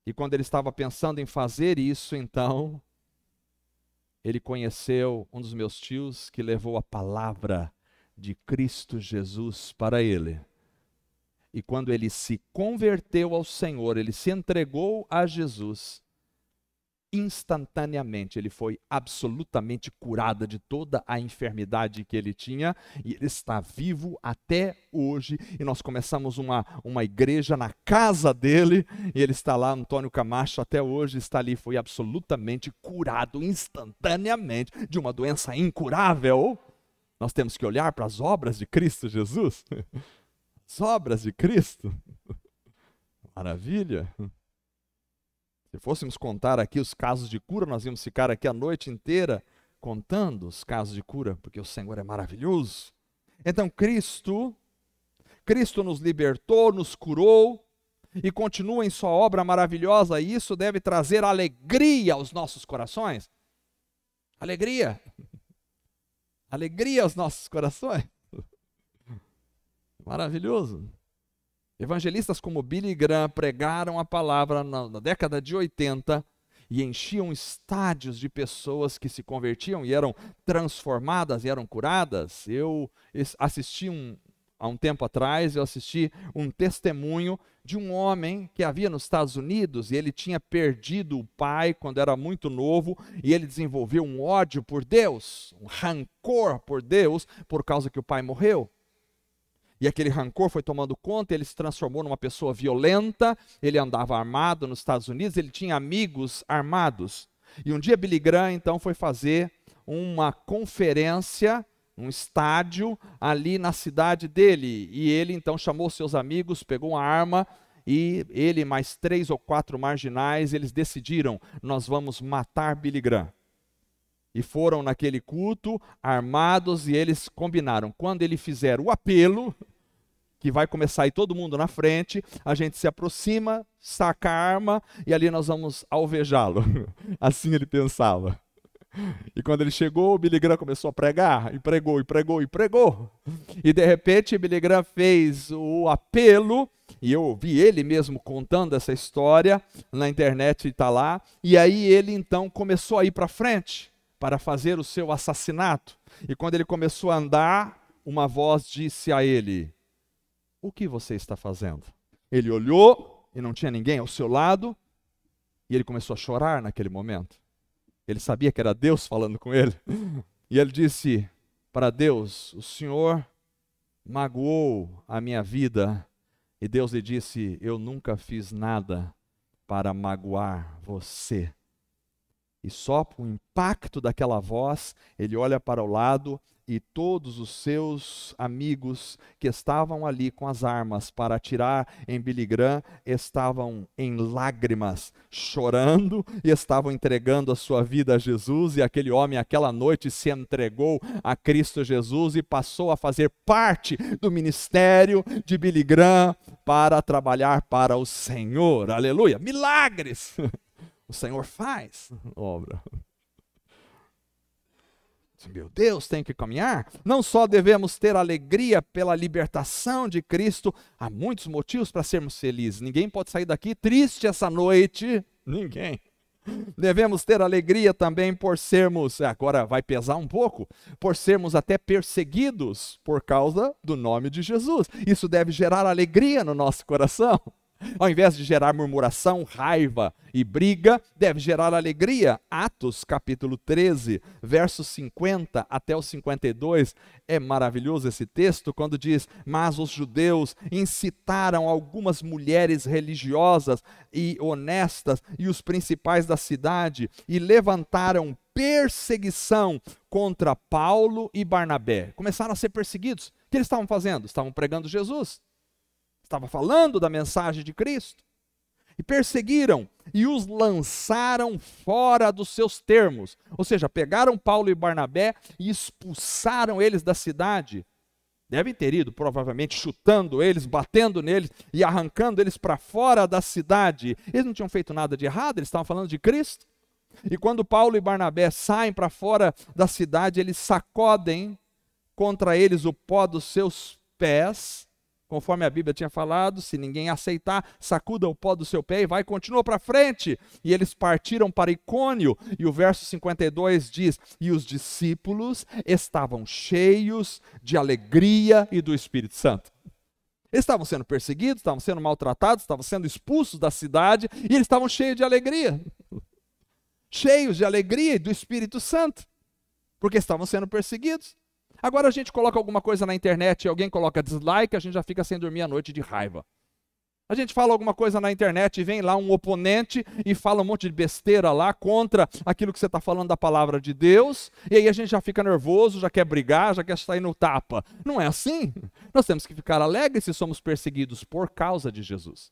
E quando ele estava pensando em fazer isso, então, ele conheceu um dos meus tios que levou a palavra de Cristo Jesus para ele. E quando ele se converteu ao Senhor, ele se entregou a Jesus, instantaneamente ele foi absolutamente curado de toda a enfermidade que ele tinha, e ele está vivo até hoje. E nós começamos uma igreja na casa dele, e ele está lá, Antônio Camacho, até hoje está ali, foi absolutamente curado instantaneamente de uma doença incurável. Nós temos que olhar para as obras de Cristo Jesus. As obras de Cristo. Maravilha. Se fôssemos contar aqui os casos de cura, nós íamos ficar aqui a noite inteira contando os casos de cura, porque o Senhor é maravilhoso. Então Cristo nos libertou, nos curou e continua em sua obra maravilhosa, e isso deve trazer alegria aos nossos corações. Alegria. Alegria aos nossos corações. Maravilhoso. Evangelistas como Billy Graham pregaram a palavra na década de 80 e enchiam estádios de pessoas que se convertiam e eram transformadas e eram curadas. Eu assisti há um tempo atrás, eu assisti um testemunho de um homem que havia nos Estados Unidos, e ele tinha perdido o pai quando era muito novo, e ele desenvolveu um ódio por Deus, um rancor por Deus, por causa que o pai morreu. E aquele rancor foi tomando conta, ele se transformou numa pessoa violenta, ele andava armado nos Estados Unidos, ele tinha amigos armados. E um dia Billy Graham então foi fazer uma conferência, um estádio ali na cidade dele. E ele então chamou seus amigos, pegou uma arma e ele mais 3 ou 4 marginais, eles decidiram, nós vamos matar Billy Graham. E foram naquele culto, armados, e eles combinaram, quando ele fizer o apelo, que vai começar aí todo mundo na frente, a gente se aproxima, saca a arma, e ali nós vamos alvejá-lo. Assim ele pensava. E quando ele chegou, o Billy Graham começou a pregar, e pregou, e pregou, e pregou. E de repente, Billy Graham fez o apelo, e eu ouvi ele mesmo contando essa história, na internet está lá, e aí ele então começou a ir para frente, para fazer o seu assassinato. E quando ele começou a andar, uma voz disse a ele, o que você está fazendo? Ele olhou, e não tinha ninguém ao seu lado, e ele começou a chorar naquele momento. Ele sabia que era Deus falando com ele. E ele disse para Deus, o Senhor magoou a minha vida. E Deus lhe disse, eu nunca fiz nada para magoar você. E só por o impacto daquela voz, ele olha para o lado e todos os seus amigos que estavam ali com as armas para atirar em Billy Graham estavam em lágrimas, chorando e estavam entregando a sua vida a Jesus. E aquele homem, aquela noite, se entregou a Cristo Jesus e passou a fazer parte do ministério de Billy Graham para trabalhar para o Senhor. Aleluia! Milagres! O Senhor faz obra. Meu Deus, tem que caminhar. Não só devemos ter alegria pela libertação de Cristo, há muitos motivos para sermos felizes. Ninguém pode sair daqui triste essa noite. Ninguém. Devemos ter alegria também por sermos, agora vai pesar um pouco, por sermos até perseguidos por causa do nome de Jesus. Isso deve gerar alegria no nosso coração. Ao invés de gerar murmuração, raiva e briga, deve gerar alegria. Atos capítulo 13, versos 50 até o 52, é maravilhoso esse texto, quando diz, mas os judeus incitaram algumas mulheres religiosas e honestas e os principais da cidade e levantaram perseguição contra Paulo e Barnabé. Começaram a ser perseguidos. O que eles estavam fazendo? Estavam pregando Jesus. Estava falando da mensagem de Cristo. E perseguiram e os lançaram fora dos seus termos. Ou seja, pegaram Paulo e Barnabé e expulsaram eles da cidade. Devem ter ido, provavelmente, chutando eles, batendo neles e arrancando eles para fora da cidade. Eles não tinham feito nada de errado, eles estavam falando de Cristo. E quando Paulo e Barnabé saem para fora da cidade, eles sacodem contra eles o pó dos seus pés. Conforme a Bíblia tinha falado, se ninguém aceitar, sacuda o pó do seu pé e vai, continua para frente. E eles partiram para Icônio, e o verso 52 diz, e os discípulos estavam cheios de alegria e do Espírito Santo. Eles estavam sendo perseguidos, estavam sendo maltratados, estavam sendo expulsos da cidade, e eles estavam cheios de alegria. Cheios de alegria e do Espírito Santo, porque estavam sendo perseguidos. Agora a gente coloca alguma coisa na internet e alguém coloca dislike, a gente já fica sem dormir à noite de raiva. A gente fala alguma coisa na internet e vem lá um oponente e fala um monte de besteira lá contra aquilo que você está falando da palavra de Deus, e aí a gente já fica nervoso, já quer brigar, já quer sair no tapa. Não é assim. Nós temos que ficar alegres se somos perseguidos por causa de Jesus.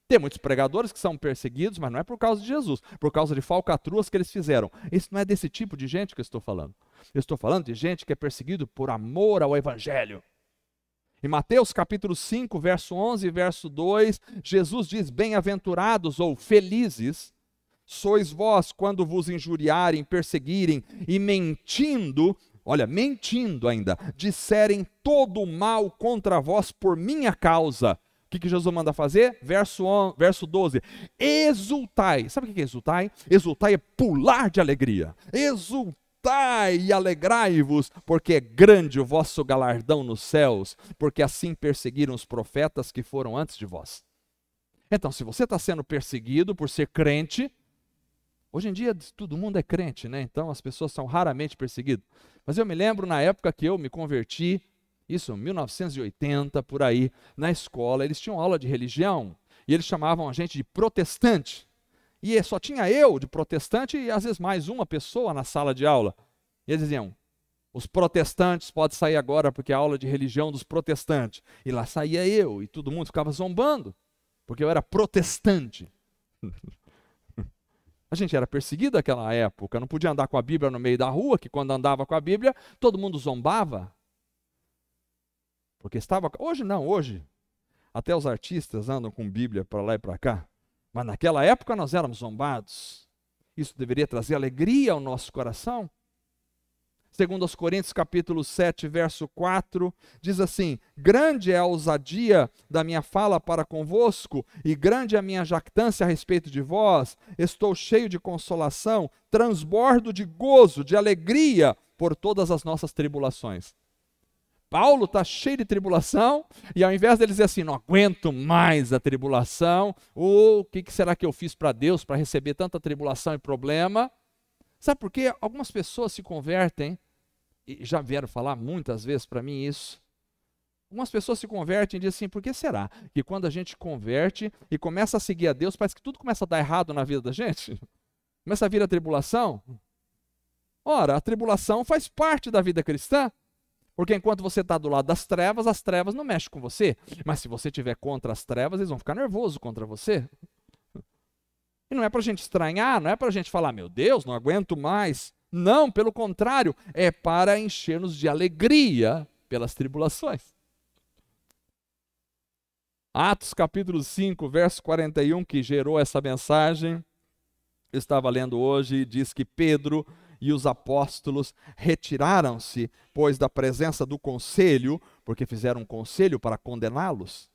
Tem muitos pregadores que são perseguidos, mas não é por causa de Jesus, por causa de falcatruas que eles fizeram. Isso não é desse tipo de gente que eu estou falando. Eu estou falando de gente que é perseguido por amor ao Evangelho. Em Mateus capítulo 5, verso 11 e verso 2, Jesus diz, bem-aventurados ou felizes sois vós quando vos injuriarem, perseguirem e mentindo, olha, mentindo ainda, disserem todo o mal contra vós por minha causa. O que Jesus manda fazer? Verso 12. Exultai. Sabe o que é exultai? Exultai é pular de alegria. Exultai e alegrai-vos, porque é grande o vosso galardão nos céus, porque assim perseguiram os profetas que foram antes de vós. Então, se você está sendo perseguido por ser crente, hoje em dia todo mundo é crente, né? Então as pessoas são raramente perseguidas. Mas eu me lembro na época que eu me converti, isso, 1980, por aí, na escola, eles tinham aula de religião, e eles chamavam a gente de protestante. E só tinha eu de protestante e às vezes mais uma pessoa na sala de aula. E eles diziam, os protestantes podem sair agora porque é a aula de religião dos protestantes. E lá saía eu, e todo mundo ficava zombando. porque eu era protestante. A gente era perseguido naquela época, não podia andar com a Bíblia no meio da rua, que quando andava com a Bíblia, todo mundo zombava. Porque estava... Hoje não, hoje até os artistas andam com Bíblia para lá e para cá. Mas naquela época nós éramos zombados. Isso deveria trazer alegria ao nosso coração. Segundo aos Coríntios capítulo 7, verso 4, diz assim: grande é a ousadia da minha fala para convosco, e grande é a minha jactância a respeito de vós. Estou cheio de consolação, transbordo de gozo, de alegria por todas as nossas tribulações. Paulo está cheio de tribulação, e ao invés dele dizer assim, não aguento mais a tribulação, o que será que eu fiz para Deus para receber tanta tribulação e problema? Sabe por quê? Algumas pessoas se convertem, e já vieram falar muitas vezes para mim isso. Algumas pessoas se convertem e dizem assim, por que será que quando a gente converte e começa a seguir a Deus, parece que tudo começa a dar errado na vida da gente? Começa a vir a tribulação? Ora, a tribulação faz parte da vida cristã. Porque enquanto você está do lado das trevas, as trevas não mexem com você. Mas se você estiver contra as trevas, eles vão ficar nervosos contra você. E não é para a gente estranhar, não é para a gente falar, meu Deus, não aguento mais. Não, pelo contrário, é para encher-nos de alegria pelas tribulações. Atos capítulo 5, verso 41, que gerou essa mensagem, eu estava lendo hoje, e diz que Pedro e os apóstolos retiraram-se, pois, da presença do conselho, porque fizeram um conselho para condená-los,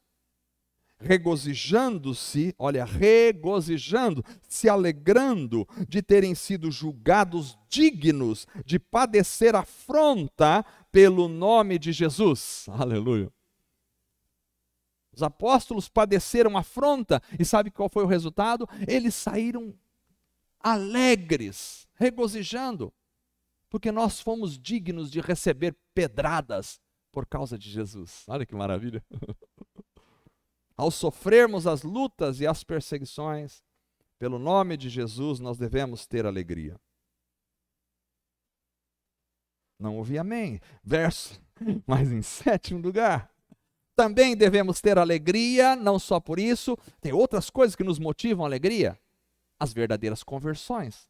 regozijando-se, olha, regozijando, se alegrando de terem sido julgados dignos de padecer afronta pelo nome de Jesus. Aleluia. Os apóstolos padeceram afronta, e sabe qual foi o resultado? Eles saíram alegres, regozijando, porque nós fomos dignos de receber pedradas por causa de Jesus. Olha que maravilha. Ao sofrermos as lutas e as perseguições, pelo nome de Jesus, nós devemos ter alegria. Não ouvi amém. Verso, mas em sétimo lugar, também devemos ter alegria, não só por isso, tem outras coisas que nos motivam a alegria. As verdadeiras conversões.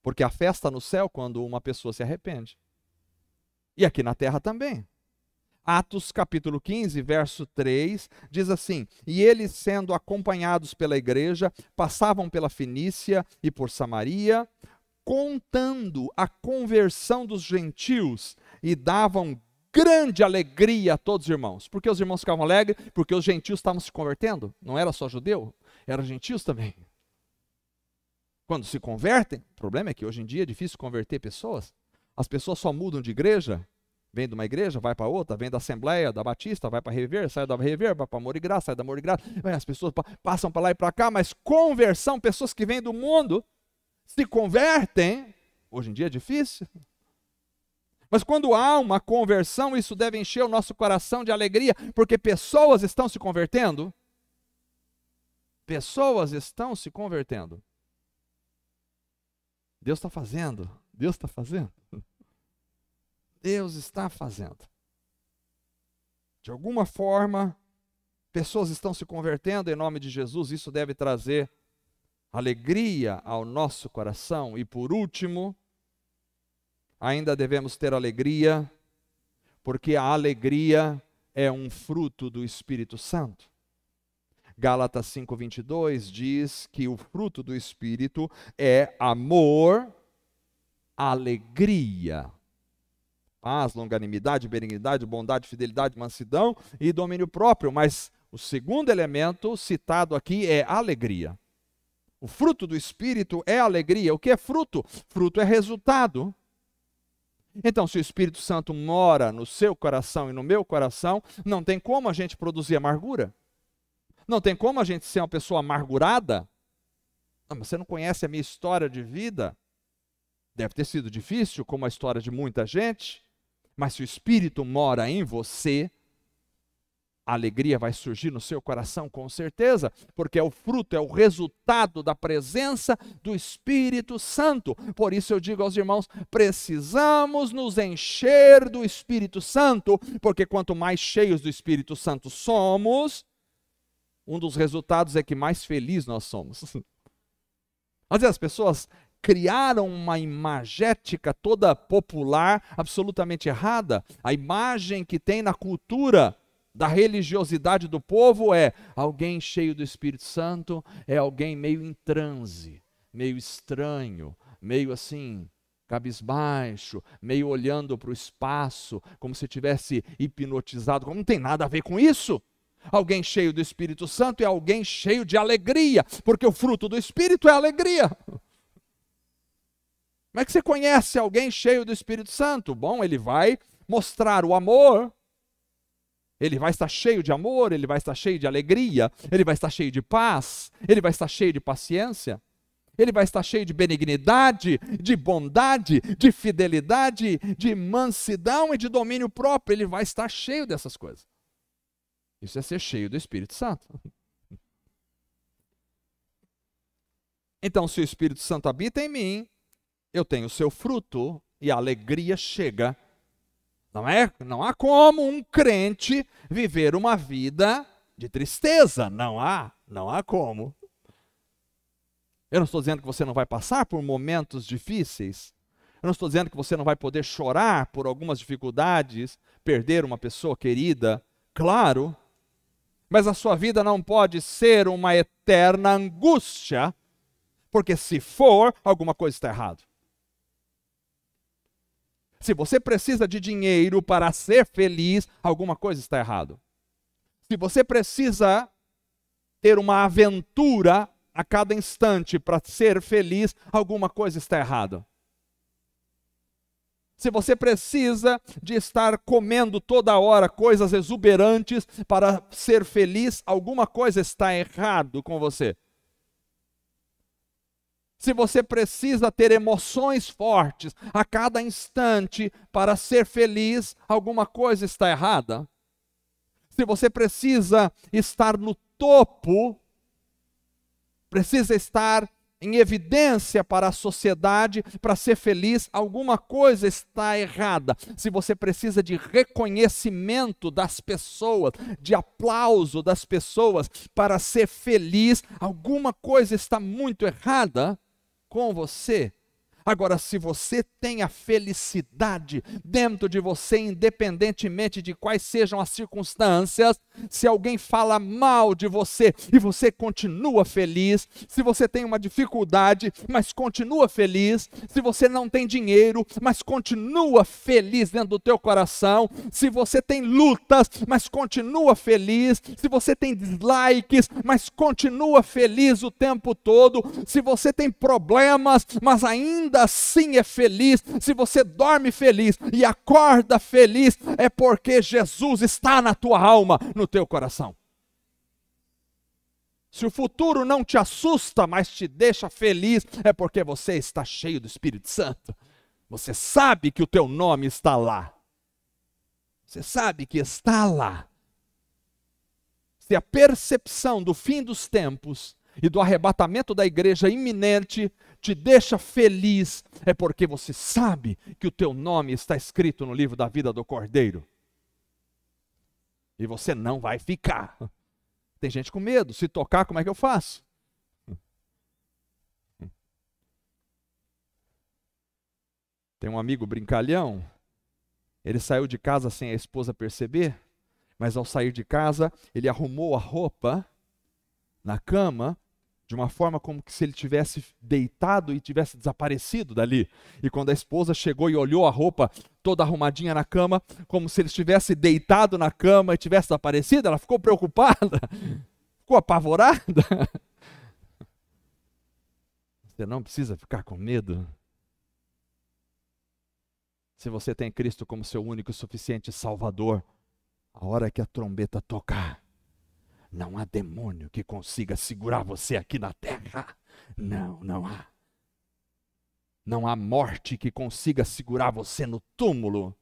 Porque a festa no céu quando uma pessoa se arrepende. E aqui na terra também. Atos capítulo 15, verso 3, diz assim: e eles, sendo acompanhados pela igreja, passavam pela Fenícia e por Samaria, contando a conversão dos gentios, e davam grande alegria a todos os irmãos. Por que os irmãos ficavam alegres? Porque os gentios estavam se convertendo. Não era só judeu, eram gentios também. Quando se convertem, o problema é que hoje em dia é difícil converter pessoas. As pessoas só mudam de igreja, vem de uma igreja, vai para outra, vem da Assembleia, da Batista, vai para Rever, sai da Rever, vai para Amor e Graça, sai da Amor e Graça. As pessoas passam para lá e para cá, mas conversão, pessoas que vêm do mundo, se convertem, hoje em dia é difícil. Mas quando há uma conversão, isso deve encher o nosso coração de alegria, porque pessoas estão se convertendo. Pessoas estão se convertendo. Deus está fazendo, Deus está fazendo. Deus está fazendo. De alguma forma, pessoas estão se convertendo em nome de Jesus, isso deve trazer alegria ao nosso coração. E por último, ainda devemos ter alegria, porque a alegria é um fruto do Espírito Santo. Gálatas 5:22 diz que o fruto do Espírito é amor, alegria, paz, longanimidade, benignidade, bondade, fidelidade, mansidão e domínio próprio. Mas o segundo elemento citado aqui é alegria. O fruto do Espírito é alegria. O que é fruto? Fruto é resultado. Então, se o Espírito Santo mora no seu coração e no meu coração, não tem como a gente produzir amargura. Não tem como a gente ser uma pessoa amargurada. Não, mas você não conhece a minha história de vida. Deve ter sido difícil, como a história de muita gente. Mas se o Espírito mora em você, a alegria vai surgir no seu coração com certeza, porque é o fruto, é o resultado da presença do Espírito Santo. Por isso eu digo aos irmãos, precisamos nos encher do Espírito Santo, porque quanto mais cheios do Espírito Santo somos, um dos resultados é que mais felizes nós somos. Às vezes as pessoas criaram uma imagética toda popular, absolutamente errada. A imagem que tem na cultura da religiosidade do povo é alguém cheio do Espírito Santo, é alguém meio em transe, meio estranho, meio assim, cabisbaixo, meio olhando para o espaço, como se tivesse hipnotizado. Não tem nada a ver com isso. Alguém cheio do Espírito Santo é alguém cheio de alegria, porque o fruto do Espírito é alegria. Como é que você conhece alguém cheio do Espírito Santo? Bom, ele vai mostrar o amor, ele vai estar cheio de amor, ele vai estar cheio de alegria, ele vai estar cheio de paz, ele vai estar cheio de paciência, ele vai estar cheio de benignidade, de bondade, de fidelidade, de mansidão e de domínio próprio. Ele vai estar cheio dessas coisas. Isso é ser cheio do Espírito Santo. Então, se o Espírito Santo habita em mim, eu tenho o seu fruto e a alegria chega. Não há como um crente viver uma vida de tristeza. Não há como. Eu não estou dizendo que você não vai passar por momentos difíceis. Eu não estou dizendo que você não vai poder chorar por algumas dificuldades, perder uma pessoa querida. Claro. Mas a sua vida não pode ser uma eterna angústia, porque se for, alguma coisa está errada. Se você precisa de dinheiro para ser feliz, alguma coisa está errada. Se você precisa ter uma aventura a cada instante para ser feliz, alguma coisa está errada. Se você precisa de estar comendo toda hora coisas exuberantes para ser feliz, alguma coisa está errado com você. Se você precisa ter emoções fortes a cada instante para ser feliz, alguma coisa está errada. Se você precisa estar no topo, precisa estar em evidência para a sociedade, para ser feliz, alguma coisa está errada. Se você precisa de reconhecimento das pessoas, de aplauso das pessoas para ser feliz, alguma coisa está muito errada com você. Agora, se você tem a felicidade dentro de você, independentemente de quais sejam as circunstâncias, se alguém fala mal de você e você continua feliz, se você tem uma dificuldade, mas continua feliz, se você não tem dinheiro, mas continua feliz dentro do teu coração, se você tem lutas, mas continua feliz, se você tem dislikes, mas continua feliz o tempo todo, se você tem problemas, mas ainda assim é feliz, se você dorme feliz e acorda feliz, é porque Jesus está na tua alma, no teu coração. Se o futuro não te assusta, mas te deixa feliz, é porque você está cheio do Espírito Santo. Você sabe que o teu nome está lá. Você sabe que está lá. Se a percepção do fim dos tempos e do arrebatamento da igreja iminente te deixa feliz, é porque você sabe que o teu nome está escrito no livro da vida do Cordeiro. E você não vai ficar. Tem gente com medo, se tocar, como é que eu faço? Tem um amigo brincalhão, ele saiu de casa sem a esposa perceber, mas ao sair de casa, ele arrumou a roupa na cama, de uma forma como se ele tivesse deitado e tivesse desaparecido dali. E quando a esposa chegou e olhou a roupa toda arrumadinha na cama, como se ele estivesse deitado na cama e tivesse desaparecido, ela ficou preocupada, ficou apavorada. Você não precisa ficar com medo. Se você tem Cristo como seu único e suficiente Salvador, a hora que a trombeta tocar, não há demônio que consiga segurar você aqui na terra. Não há. Não há morte que consiga segurar você no túmulo.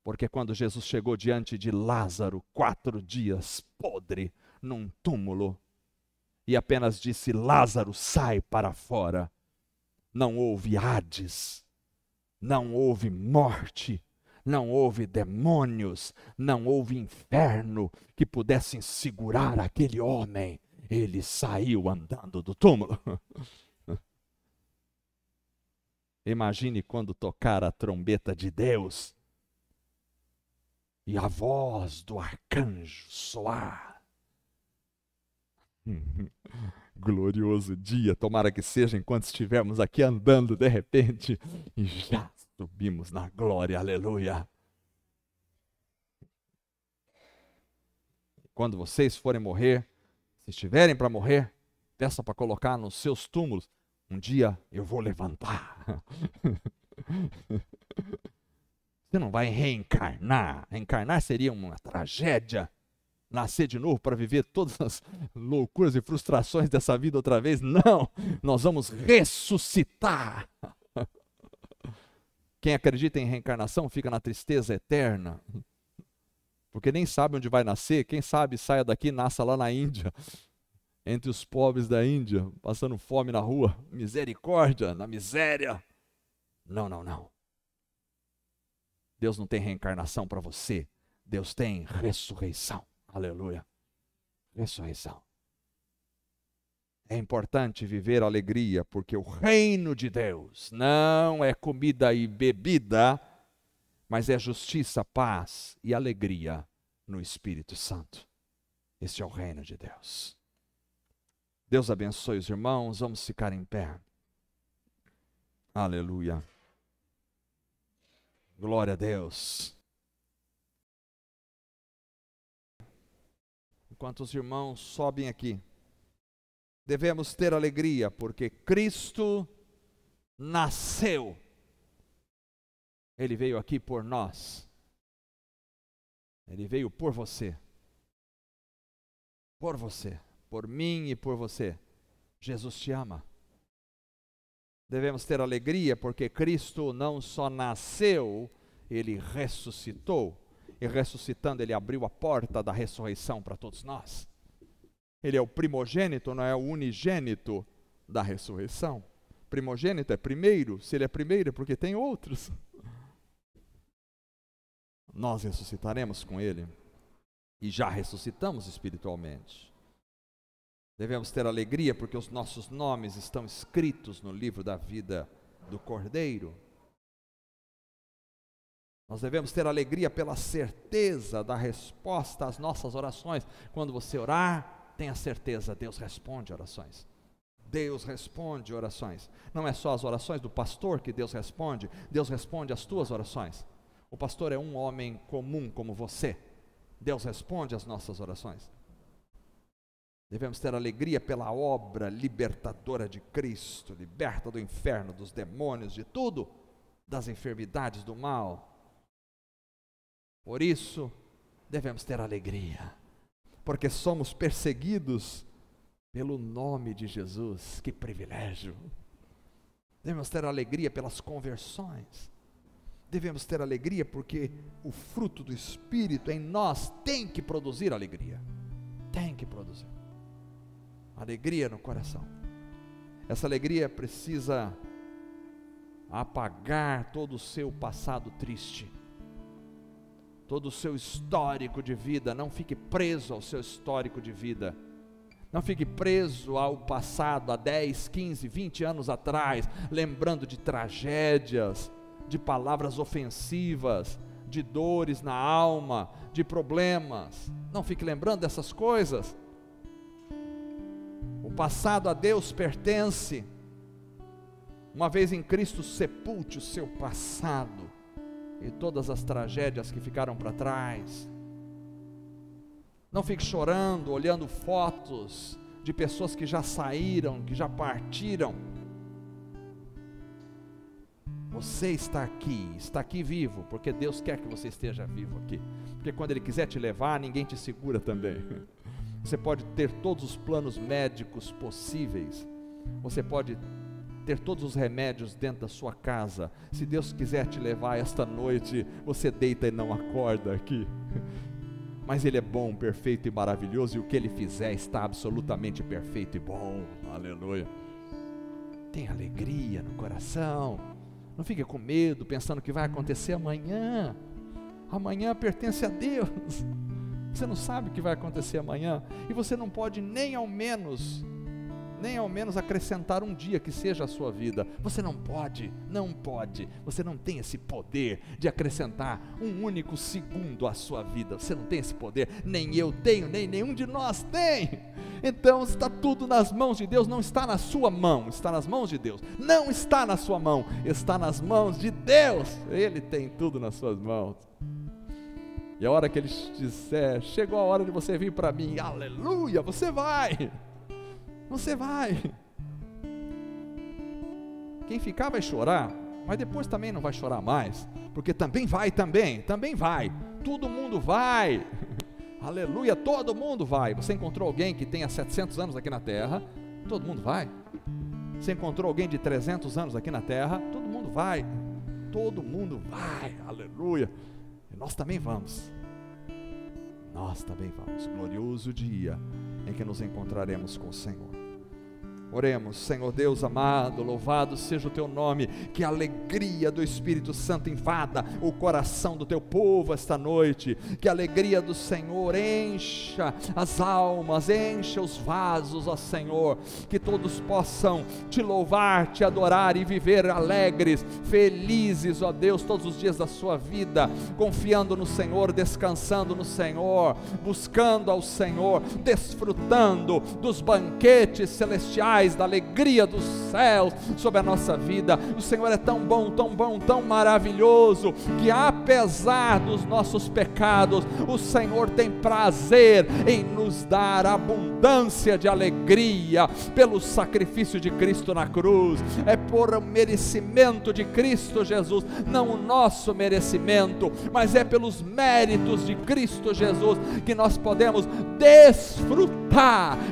Porque quando Jesus chegou diante de Lázaro, 4 dias podre, num túmulo, e apenas disse: Lázaro, sai para fora. Não houve Hades, não houve morte, não houve demônios, não houve inferno que pudessem segurar aquele homem. Ele saiu andando do túmulo. Imagine quando tocar a trombeta de Deus e a voz do arcanjo soar. Glorioso dia, tomara que seja enquanto estivermos aqui andando de repente e já subimos na glória, aleluia. Quando vocês forem morrer, se estiverem para morrer, peça para colocar nos seus túmulos: um dia eu vou levantar. Você não vai reencarnar. Reencarnar seria uma tragédia. Nascer de novo para viver todas as loucuras e frustrações dessa vida outra vez. Não, nós vamos ressuscitar. Quem acredita em reencarnação fica na tristeza eterna. Porque nem sabe onde vai nascer. Quem sabe saia daqui e nasça lá na Índia. Entre os pobres da Índia, passando fome na rua. Misericórdia, na miséria. Não, não, não. Deus não tem reencarnação para você. Deus tem ressurreição. Aleluia. Ressurreição. É importante viver alegria, porque o reino de Deus não é comida e bebida, mas é justiça, paz e alegria no Espírito Santo. Esse é o reino de Deus. Deus abençoe os irmãos, vamos ficar em pé. Aleluia. Glória a Deus. Enquanto os irmãos sobem aqui, devemos ter alegria, porque Cristo nasceu. Ele veio aqui por nós. Ele veio por você. Por você. Por mim e por você. Jesus te ama. Devemos ter alegria, porque Cristo não só nasceu, Ele ressuscitou. E ressuscitando, Ele abriu a porta da ressurreição para todos nós. Ele é o primogênito, não é o unigênito da ressurreição. Primogênito é primeiro. Se Ele é primeiro é porque tem outros. Nós ressuscitaremos com Ele. E já ressuscitamos espiritualmente. Devemos ter alegria porque os nossos nomes estão escritos no livro da vida do Cordeiro. Nós devemos ter alegria pela certeza da resposta às nossas orações. Quando você orar, tenha certeza, Deus responde orações. Deus responde orações. Não é só as orações do pastor que Deus responde as tuas orações. O pastor é um homem comum como você. Deus responde às nossas orações. Devemos ter alegria pela obra libertadora de Cristo, liberta do inferno, dos demônios, de tudo, das enfermidades, do mal. Por isso, devemos ter alegria, porque somos perseguidos pelo nome de Jesus. Que privilégio! Devemos ter alegria pelas conversões. Devemos ter alegria porque o fruto do Espírito em nós tem que produzir alegria. Tem que produzir alegria no coração. Essa alegria precisa apagar todo o seu passado triste, todo o seu histórico de vida. Não fique preso ao seu histórico de vida. Não fique preso ao passado, há 10, 15, 20 anos atrás, lembrando de tragédias, de palavras ofensivas, de dores na alma, de problemas. Não fique lembrando dessas coisas. O passado a Deus pertence. Uma vez em Cristo, sepulte o seu passado e todas as tragédias que ficaram para trás. Não fique chorando, olhando fotos de pessoas que já saíram, que já partiram. Você está aqui vivo, porque Deus quer que você esteja vivo aqui. Porque quando Ele quiser te levar, ninguém te segura também. Você pode ter todos os planos médicos possíveis. Você pode ter todos os remédios dentro da sua casa. Se Deus quiser te levar esta noite, você deita e não acorda aqui. Mas Ele é bom, perfeito e maravilhoso, e o que Ele fizer está absolutamente perfeito e bom. Aleluia. Tenha alegria no coração. Não fique com medo, pensando que vai acontecer amanhã. Amanhã pertence a Deus. Você não sabe o que vai acontecer amanhã, e você não pode nem ao menos acrescentar um dia que seja a sua vida. Você não pode, você não tem esse poder de acrescentar um único segundo à sua vida. Você não tem esse poder, nem eu tenho, nem nenhum de nós tem. Então está tudo nas mãos de Deus. Não está na sua mão, está nas mãos de Deus. Não está na sua mão, está nas mãos de Deus. Ele tem tudo nas suas mãos. E a hora que Ele disser, chegou a hora de você vir para mim, aleluia, você vai. Quem ficar vai chorar, mas depois também não vai chorar mais, porque também vai, todo mundo vai, aleluia, todo mundo vai. Você encontrou alguém que tenha 700 anos aqui na terra, todo mundo vai. Você encontrou alguém de 300 anos aqui na terra, todo mundo vai, aleluia. E nós também vamos, glorioso dia em que nos encontraremos com o Senhor. Oremos. Senhor Deus amado, louvado seja o teu nome. Que a alegria do Espírito Santo invada o coração do teu povo esta noite. Que a alegria do Senhor encha as almas, encha os vasos, ó Senhor. Que todos possam te louvar, te adorar e viver alegres, felizes, ó Deus, todos os dias da sua vida, confiando no Senhor, descansando no Senhor, buscando ao Senhor, desfrutando dos banquetes celestiais, da alegria dos céus sobre a nossa vida. O Senhor é tão bom, tão maravilhoso, que apesar dos nossos pecados, o Senhor tem prazer em nos dar abundância de alegria pelo sacrifício de Cristo na cruz. É por o merecimento de Cristo Jesus, não o nosso merecimento, mas é pelos méritos de Cristo Jesus que nós podemos desfrutar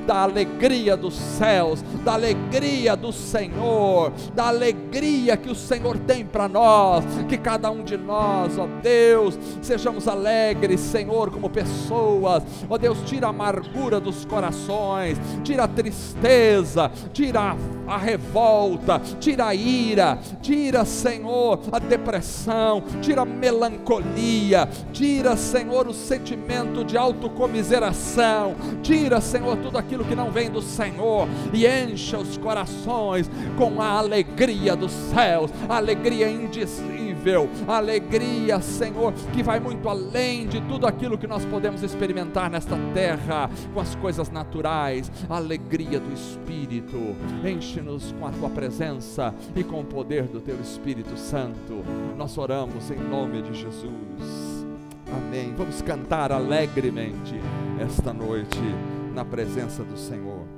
da alegria dos céus, da alegria do Senhor, da alegria que o Senhor tem para nós. Que cada um de nós, ó Deus, sejamos alegres, Senhor, como pessoas. Ó Deus, tira a amargura dos corações, tira a tristeza, tira a revolta, tira a ira, tira, Senhor, a depressão, tira a melancolia, tira, Senhor, o sentimento de autocomiseração, tira, Senhor, tudo aquilo que não vem do Senhor, e encha os corações com a alegria dos céus, a alegria indizível, a alegria, Senhor, que vai muito além de tudo aquilo que nós podemos experimentar nesta terra, com as coisas naturais, a alegria do Espírito. Enche-nos com a Tua presença e com o poder do Teu Espírito Santo. Nós oramos em nome de Jesus, amém. Vamos cantar alegremente esta noite na presença do Senhor.